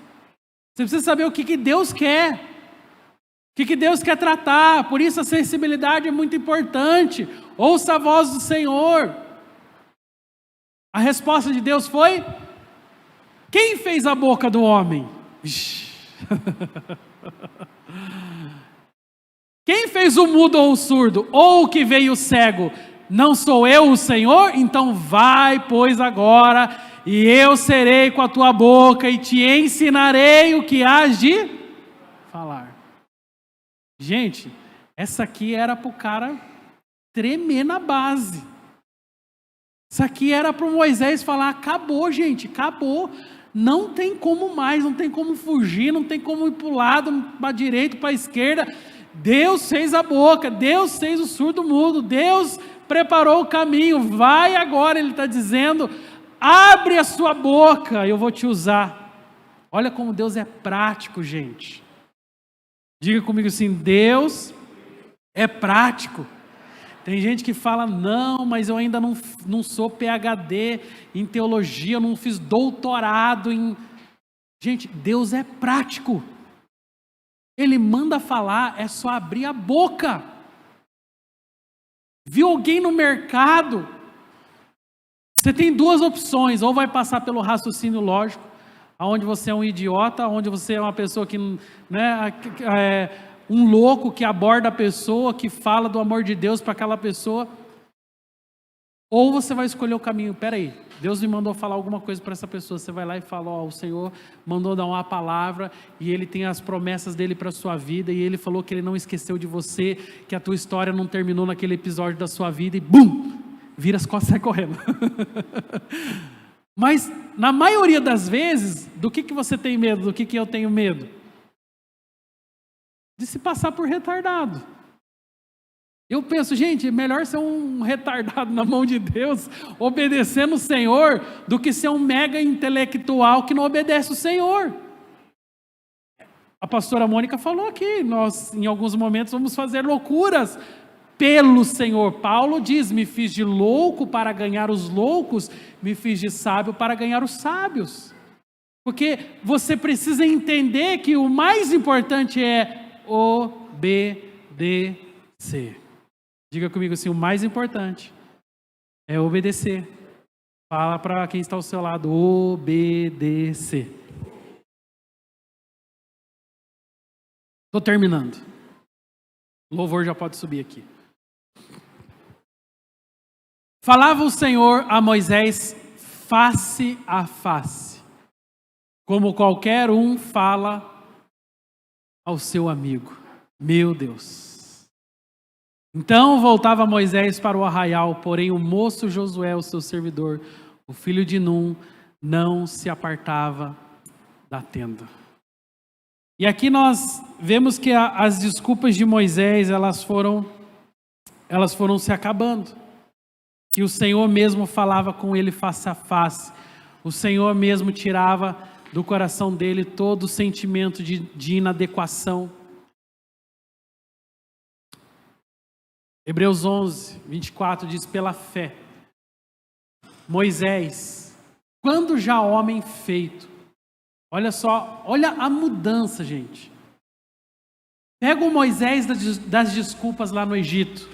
Você precisa saber o que Deus quer. O que Deus quer tratar. Por isso a sensibilidade é muito importante. Ouça a voz do Senhor. A resposta de Deus foi: quem fez a boca do homem? Quem fez o mudo ou o surdo? Ou o que veio cego? Não sou eu o Senhor? Então vai, pois, agora, e eu serei com a tua boca e te ensinarei o que hás de falar. Gente, essa aqui era para o cara tremer na base. Isso aqui era para o Moisés falar: acabou, gente, acabou. Não tem como mais, não tem como fugir, não tem como ir para o lado, para a direita, para a esquerda. Deus fez a boca, Deus fez o surdo mudo, Deus preparou o caminho, vai agora, Ele está dizendo, abre a sua boca, eu vou te usar. Olha como Deus é prático, gente. Diga comigo assim, Deus é prático. Tem gente que fala, não, mas eu ainda não sou PhD em teologia, eu não fiz doutorado em... Gente, Deus é prático. Ele manda falar, é só abrir a boca. Viu alguém no mercado? Você tem duas opções, ou vai passar pelo raciocínio lógico, onde você é um idiota, onde você é uma pessoa que, né, um louco que aborda a pessoa, que fala do amor de Deus para aquela pessoa, ou você vai escolher o caminho, peraí, Deus me mandou falar alguma coisa para essa pessoa, você vai lá e fala, ó, o Senhor mandou dar uma palavra, e Ele tem as promessas dEle para a sua vida, e Ele falou que Ele não esqueceu de você, que a tua história não terminou naquele episódio da sua vida, e bum, vira as costas e sai correndo. Mas, na maioria das vezes, do que você tem medo, do que eu tenho medo? De se passar por retardado. Eu penso, gente, é melhor ser um retardado na mão de Deus, obedecendo o Senhor, do que ser um mega intelectual que não obedece o Senhor. A pastora Mônica falou aqui, nós em alguns momentos vamos fazer loucuras pelo Senhor. Paulo diz, me fiz de louco para ganhar os loucos, me fiz de sábio para ganhar os sábios. Porque você precisa entender que o mais importante é obedecer. Diga comigo assim, o mais importante é obedecer. Fala para quem está ao seu lado, obedecer. Estou terminando. O louvor já pode subir aqui. Falava o Senhor a Moisés face a face, como qualquer um fala ao seu amigo. Meu Deus. Então voltava Moisés para o arraial, porém o moço Josué, o seu servidor, o filho de Num, não se apartava da tenda. E aqui nós vemos que as desculpas de Moisés, elas foram se acabando. Que o Senhor mesmo falava com ele face a face. O Senhor mesmo tirava do coração dele todo o sentimento de inadequação. Hebreus 11, 24 diz, pela fé, Moisés, quando já homem feito, olha só, olha a mudança, gente. Pega o Moisés das desculpas lá no Egito,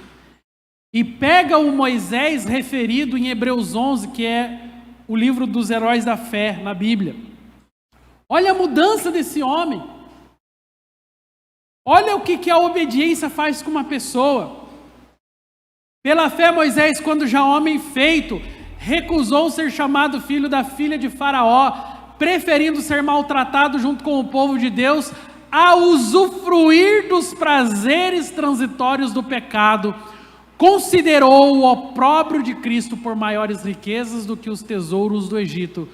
e pega o Moisés referido em Hebreus 11, que é o livro dos heróis da fé na Bíblia. Olha a mudança desse homem. Olha o que a obediência faz com uma pessoa. Pela fé, Moisés, quando já homem feito, recusou ser chamado filho da filha de Faraó, preferindo ser maltratado junto com o povo de Deus, a usufruir dos prazeres transitórios do pecado, considerou o opróbrio de Cristo por maiores riquezas do que os tesouros do Egito,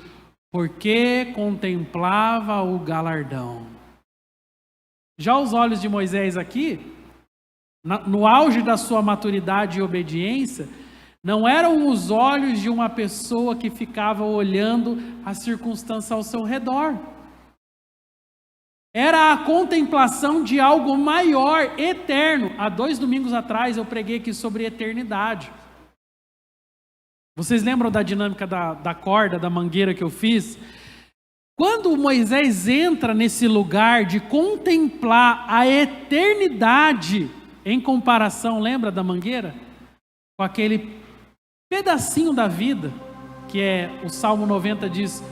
porque contemplava o galardão. Já os olhos de Moisés aqui, no auge da sua maturidade e obediência, não eram os olhos de uma pessoa que ficava olhando a circunstância ao seu redor. Era a contemplação de algo maior, eterno. Há 2 domingos atrás eu preguei aqui sobre eternidade. Vocês lembram da dinâmica da corda, da mangueira que eu fiz? Quando Moisés entra nesse lugar de contemplar a eternidade, em comparação, lembra da mangueira? Com aquele pedacinho da vida, que é o Salmo 90 diz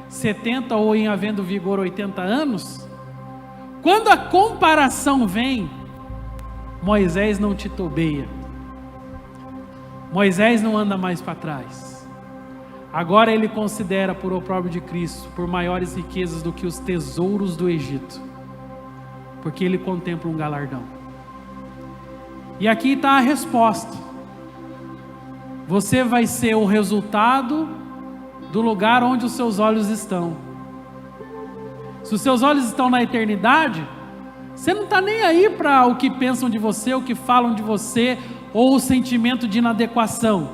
70 ou em havendo vigor 80 anos. Quando a comparação vem, Moisés não titubeia. Moisés não anda mais para trás. Agora ele considera por opróbrio de Cristo, por maiores riquezas do que os tesouros do Egito, porque ele contempla um galardão. E aqui está a resposta. Você vai ser o resultado do lugar onde os seus olhos estão. Se os seus olhos estão na eternidade, Você não está nem aí para o que pensam de você, o que falam de você, ou o sentimento de inadequação.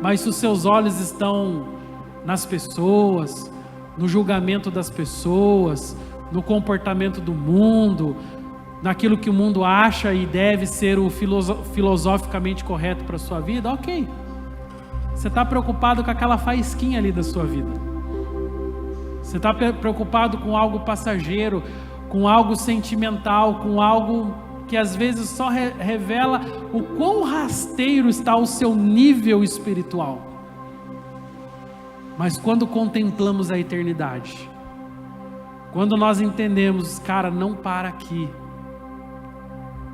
Mas se os seus olhos estão nas pessoas, no julgamento das pessoas, no comportamento do mundo, naquilo que o mundo acha e deve ser o filosoficamente correto para a sua vida, ok. Você está preocupado com aquela faísquinha ali da sua vida. Você está preocupado com algo passageiro, com algo sentimental, com algo que às vezes só revela o quão rasteiro está o seu nível espiritual. Mas quando contemplamos a eternidade, quando nós entendemos, cara, não para aqui.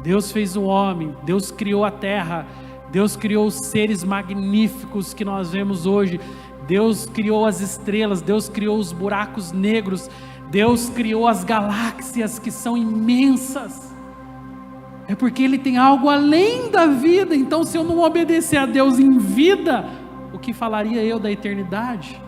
Deus fez o homem, Deus criou a terra, Deus criou os seres magníficos que nós vemos hoje, Deus criou as estrelas, Deus criou os buracos negros, Deus criou as galáxias que são imensas. É porque Ele tem algo além da vida. Então, se eu não obedecer a Deus em vida, o que falaria eu da eternidade?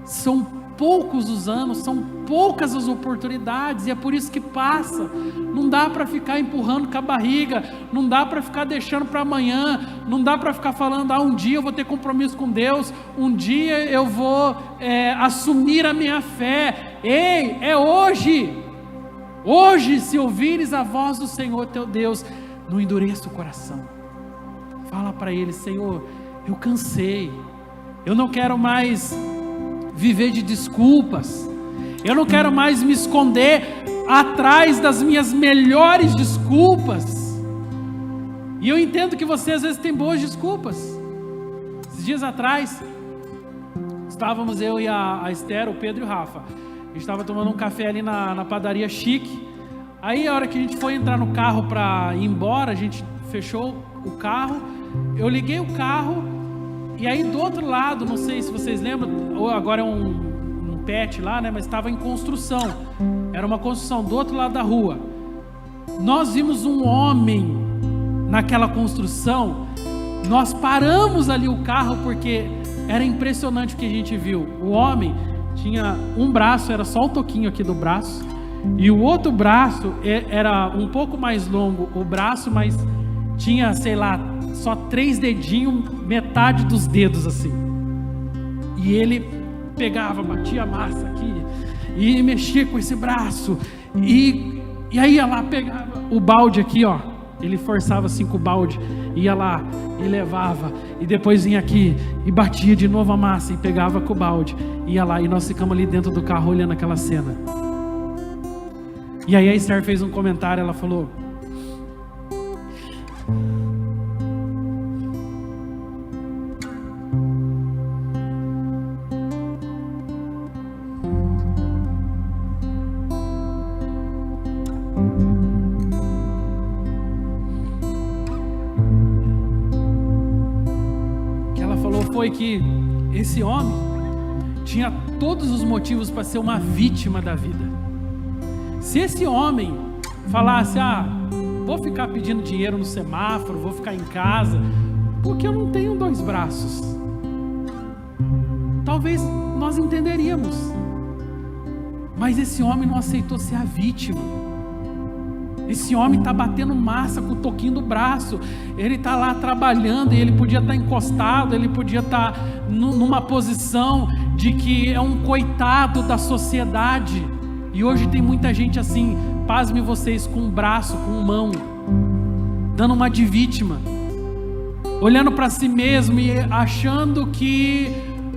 São poucos os anos, são poucas as oportunidades, e é por isso que passa. Não dá para ficar empurrando com a barriga, não dá para ficar deixando para amanhã, não dá para ficar falando, um dia eu vou ter compromisso com Deus, um dia eu vou assumir a minha fé. Ei, é hoje. Hoje, se ouvires a voz do Senhor teu Deus, não endureça o coração. Fala para Ele: Senhor, eu cansei, eu não quero mais viver de desculpas, eu não quero mais me esconder atrás das minhas melhores desculpas. E eu entendo que você às vezes tem boas desculpas. Esses dias atrás, estávamos eu e a Esther, o Pedro e o Rafa, a gente estava tomando um café ali na padaria chique. Aí a hora que a gente foi entrar no carro para ir embora, a gente fechou o carro, eu liguei o carro, e aí do outro lado, não sei se vocês lembram, ou agora é um pet lá, né? Mas estava em construção, era uma construção do outro lado da rua. Nós vimos um homem naquela construção, nós paramos ali o carro porque era impressionante o que a gente viu. O homem tinha um braço, era só o toquinho aqui do braço, e o outro braço era um pouco mais longo o braço, mas tinha, sei lá, só 3 dedinhos, metade dos dedos assim. E ele pegava, batia a massa aqui e mexia com esse braço, e aí ia lá, pegava o balde aqui, ó, ele forçava assim com o balde, ia lá e levava, e depois vinha aqui e batia de novo a massa e pegava com o balde, ia lá, e nós ficamos ali dentro do carro olhando aquela cena. E aí a Esther fez um comentário, ela falou: foi que esse homem tinha todos os motivos para ser uma vítima da vida. Se esse homem falasse: vou ficar pedindo dinheiro no semáforo, vou ficar em casa, porque eu não tenho 2 braços, talvez nós entenderíamos. Mas esse homem não aceitou ser a vítima. Esse homem está batendo massa com o toquinho do braço, ele está lá trabalhando, e ele podia estar encostado, ele podia estar numa posição de que é um coitado da sociedade. E hoje tem muita gente assim, pasme vocês, com um braço, com mão, dando uma de vítima, olhando para si mesmo e achando que,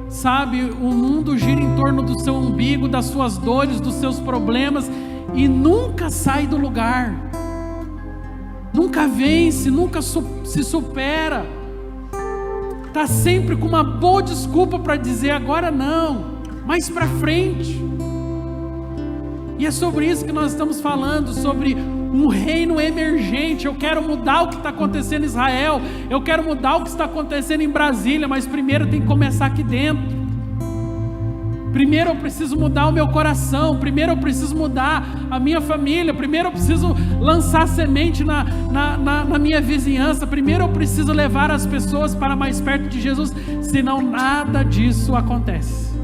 sabe, o mundo gira em torno do seu umbigo, das suas dores, dos seus problemas, e nunca sai do lugar, nunca vence, nunca se supera, está sempre com uma boa desculpa para dizer: agora não, mais para frente. E é sobre isso que nós estamos falando, sobre um reino emergente. Eu quero mudar o que está acontecendo em Israel, eu quero mudar o que está acontecendo em Brasília, mas primeiro tem que começar aqui dentro. Primeiro eu preciso mudar o meu coração, primeiro eu preciso mudar a minha família, primeiro eu preciso lançar semente na minha vizinhança, primeiro eu preciso levar as pessoas para mais perto de Jesus, senão nada disso acontece.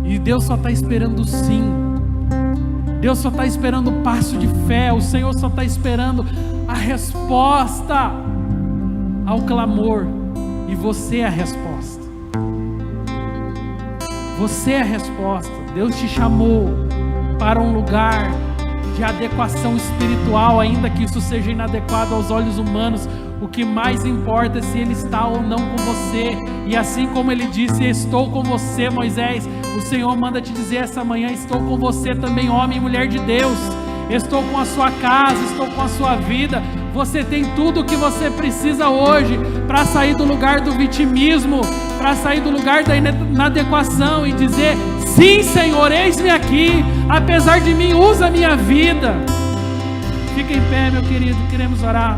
E Deus só está esperando sim. Deus só está esperando o passo de fé. O Senhor só está esperando a resposta ao clamor. E você é a resposta. Você é a resposta. Deus te chamou para um lugar de adequação espiritual, ainda que isso seja inadequado aos olhos humanos. O que mais importa é se Ele está ou não com você. E assim como Ele disse: estou com você, Moisés, o Senhor manda te dizer essa manhã: estou com você também, homem e mulher de Deus. Estou com a sua casa, estou com a sua vida. Você tem tudo o que você precisa hoje para sair do lugar do vitimismo, para sair do lugar da inadequação e dizer: sim, Senhor, eis-me aqui, apesar de mim, usa a minha vida. Fica em pé, meu querido, queremos orar.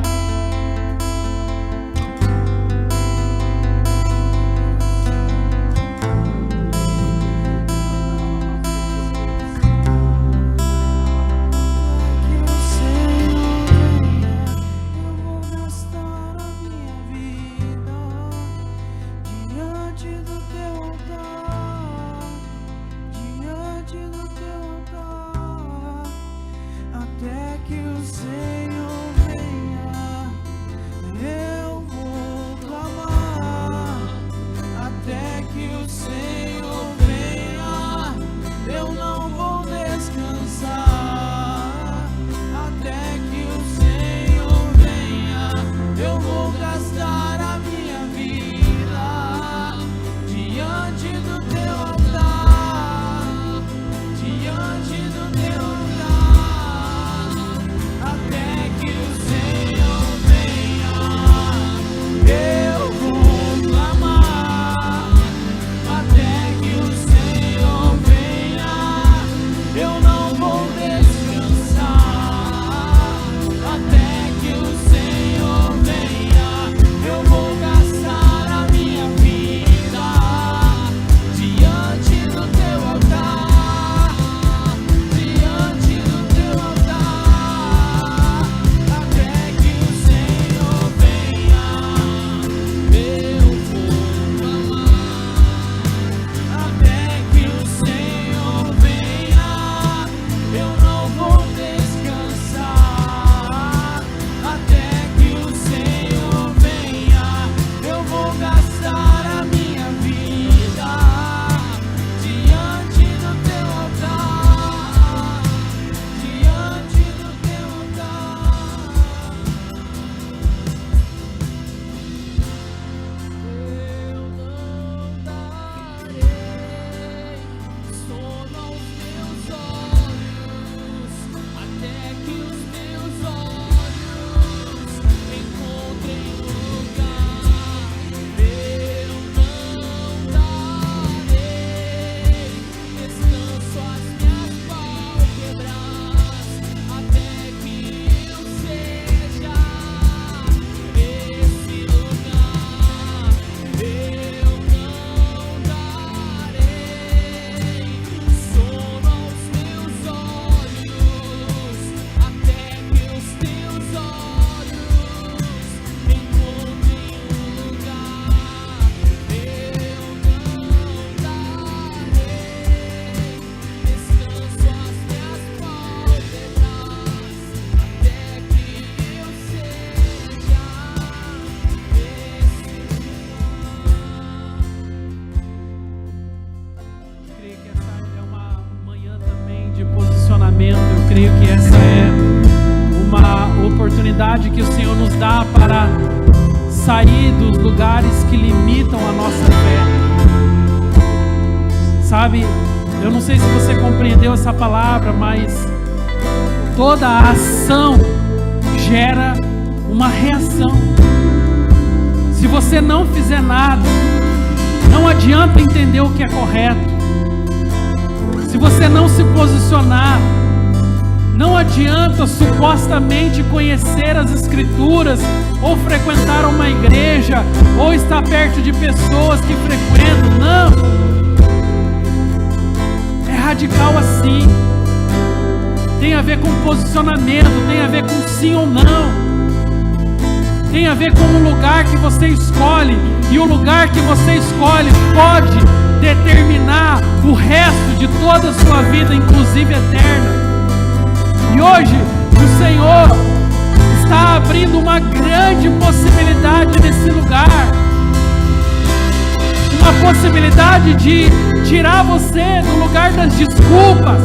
Eu creio que essa é uma oportunidade que o Senhor nos dá para sair dos lugares que limitam a nossa fé. Sabe, eu não sei se você compreendeu essa palavra, mas toda a ação gera uma reação. Se você não fizer nada, não adianta entender o que é correto. Se você não se posicionar, não adianta supostamente conhecer as Escrituras, ou frequentar uma igreja, ou estar perto de pessoas que frequentam. Não! É radical assim. Tem a ver com posicionamento, tem a ver com sim ou não. Tem a ver com o lugar que você escolhe, e o lugar que você escolhe pode determinar o resto de toda a sua vida, inclusive eterna. E hoje o Senhor está abrindo uma grande possibilidade nesse lugar. Uma possibilidade de tirar você do lugar das desculpas.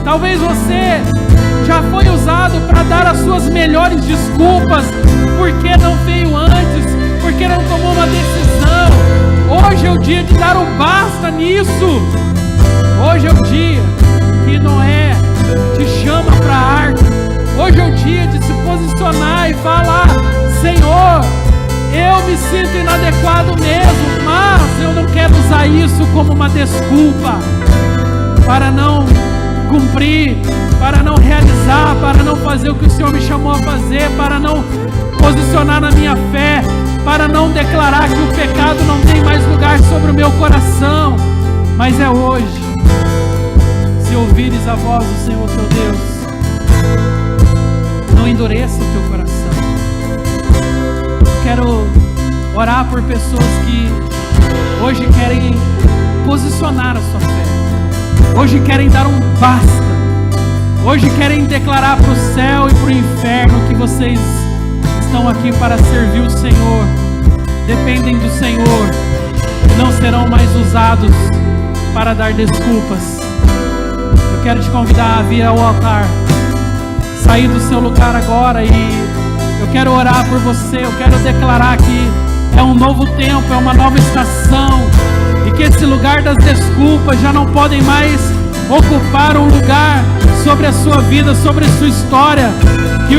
Talvez você já foi usado para dar as suas melhores desculpas, porque não veio antes, porque não tomou uma decisão. Hoje é o dia de dar um basta nisso. Hoje é o dia que Noé te chama para a arca. Hoje é o dia de se posicionar e falar: Senhor, eu me sinto inadequado mesmo, mas eu não quero usar isso como uma desculpa para não cumprir, para não realizar, para não fazer o que o Senhor me chamou a fazer, para não posicionar na minha fé, para não declarar que o pecado não tem mais lugar sobre o meu coração. Mas é hoje, se ouvires a voz do Senhor teu Deus, não endureça o teu coração. Quero orar por pessoas que hoje querem posicionar a sua fé, hoje querem dar um basta, hoje querem declarar para o céu e para o inferno que vocês estão aqui para servir o Senhor, dependem do Senhor, não serão mais usados para dar desculpas. Eu quero te convidar a vir ao altar, sair do seu lugar agora, e eu quero orar por você. Eu quero declarar que é um novo tempo, é uma nova estação, e que esse lugar das desculpas já não podem mais ocupar um lugar sobre a sua vida, sobre a sua história. Que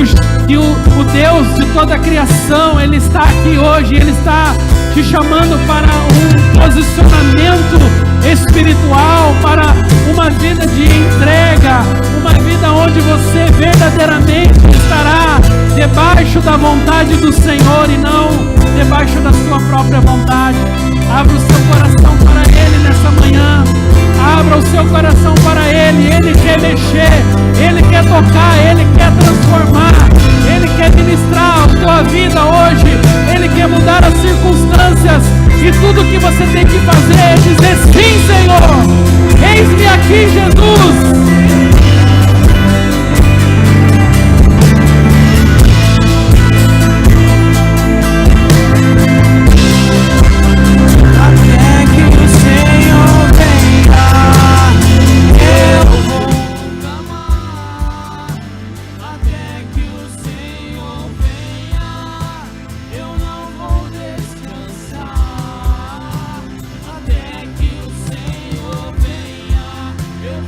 o Deus de toda a criação, Ele está aqui hoje, Ele está te chamando para um posicionamento espiritual, para uma vida de entrega, uma vida onde você verdadeiramente estará debaixo da vontade do Senhor e não debaixo da sua própria vontade. Abra o seu coração para Ele nessa manhã. Abra o seu coração para Ele. Ele quer mexer, Ele quer tocar, Ele quer transformar, Ele quer ministrar a tua vida hoje. Ele quer mudar as circunstâncias, e tudo que você tem que fazer é dizer: sim, Senhor, eis-me aqui, Jesus. Eu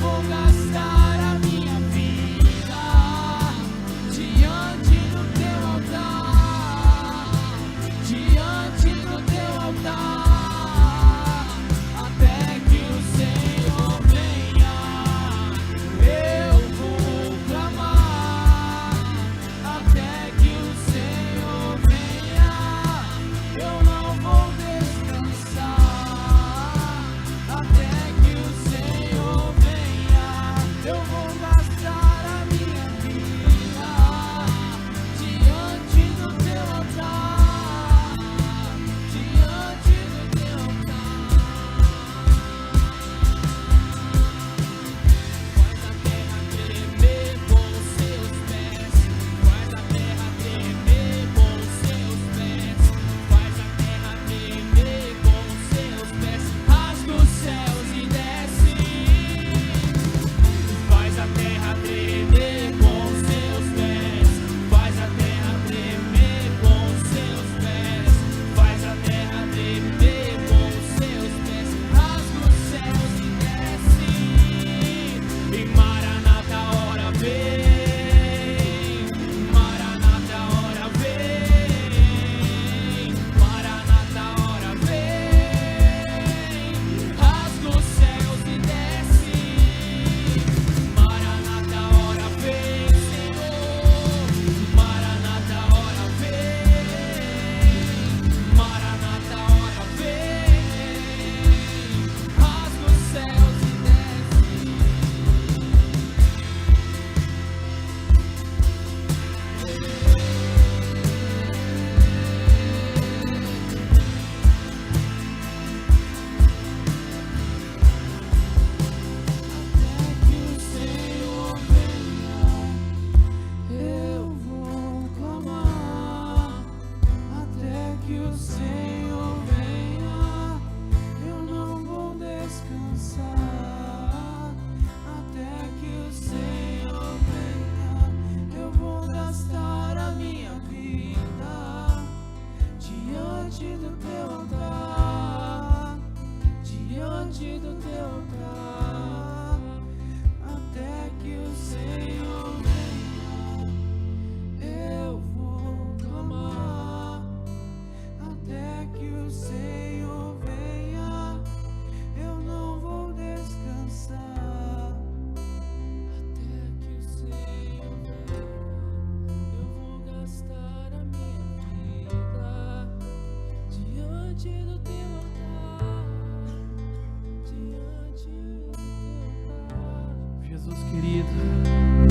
Jesus querido,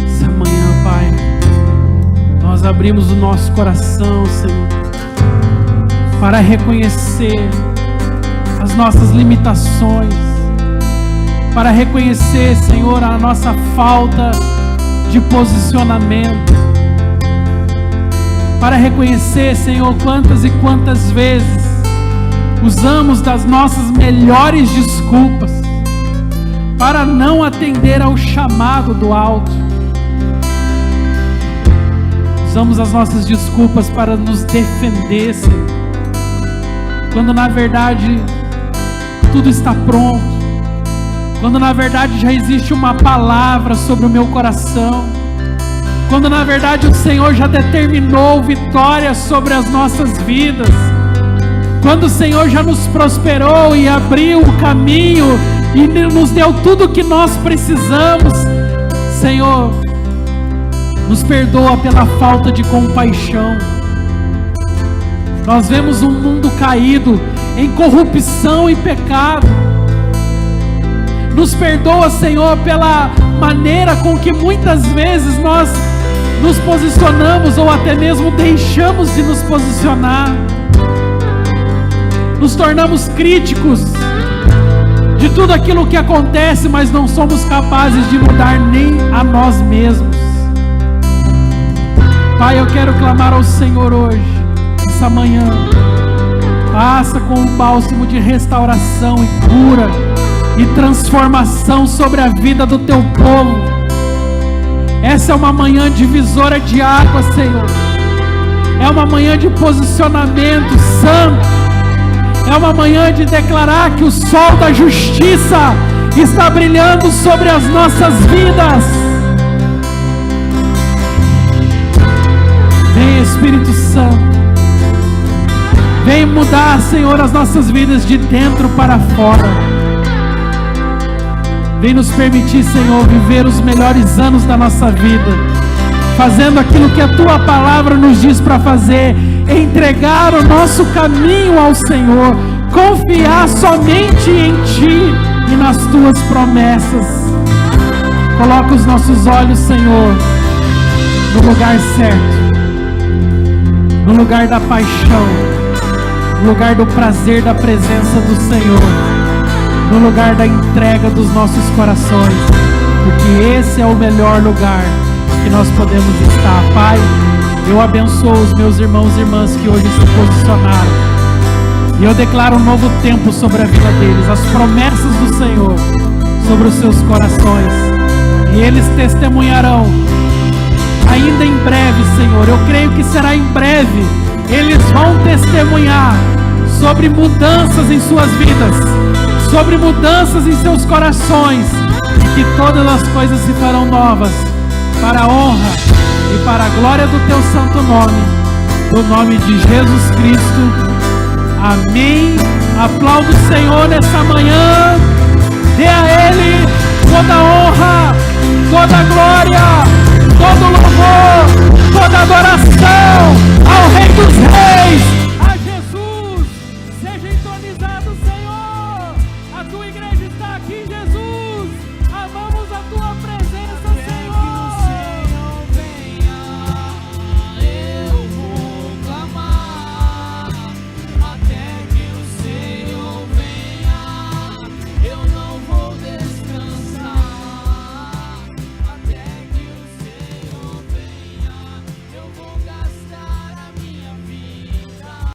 essa manhã, Pai, nós abrimos o nosso coração, Senhor, para reconhecer as nossas limitações, para reconhecer, Senhor, a nossa falta de posicionamento, para reconhecer, Senhor, quantas e quantas vezes usamos das nossas melhores desculpas para não atender ao chamado do alto. Usamos as nossas desculpas para nos defender, Senhor, quando na verdade tudo está pronto, quando na verdade já existe uma palavra sobre o meu coração, quando na verdade o Senhor já determinou vitória sobre as nossas vidas, quando o Senhor já nos prosperou e abriu o caminho e nos deu tudo o que nós precisamos. Senhor, nos perdoa pela falta de compaixão. Nós vemos um mundo caído em corrupção e pecado. Nos perdoa, Senhor, pela maneira com que muitas vezes nós nos posicionamos ou até mesmo deixamos de nos posicionar. Nos tornamos críticos de tudo aquilo que acontece, mas não somos capazes de mudar nem a nós mesmos. Pai, eu quero clamar ao Senhor hoje, essa manhã. Passa com um bálsamo de restauração e cura e transformação sobre a vida do teu povo. Essa é uma manhã divisora de água, Senhor. É uma manhã de posicionamento santo. É uma manhã de declarar que o sol da justiça está brilhando sobre as nossas vidas. Vem, Espírito Santo. Vem mudar, Senhor, as nossas vidas de dentro para fora. Vem nos permitir, Senhor, viver os melhores anos da nossa vida, fazendo aquilo que a Tua palavra nos diz para fazer, entregar o nosso caminho ao Senhor, confiar somente em Ti e nas Tuas promessas. Coloca os nossos olhos, Senhor, no lugar certo, no lugar da paixão, no lugar do prazer da presença do Senhor, no lugar da entrega dos nossos corações, porque esse é o melhor lugar que nós podemos estar. Pai, eu abençoo os meus irmãos e irmãs que hoje se posicionaram, e eu declaro um novo tempo sobre a vida deles, as promessas do Senhor sobre os seus corações, e eles testemunharão ainda em breve, Senhor. Eu creio que será em breve. Eles vão testemunhar sobre mudanças em suas vidas, sobre mudanças em seus corações, e que todas as coisas se farão novas, para a honra e para a glória do Teu santo nome, no nome de Jesus Cristo. Amém. Aplauda o Senhor nessa manhã. Dê a Ele toda a honra, toda a glória, todo o louvor, toda a adoração ao Rei dos Reis,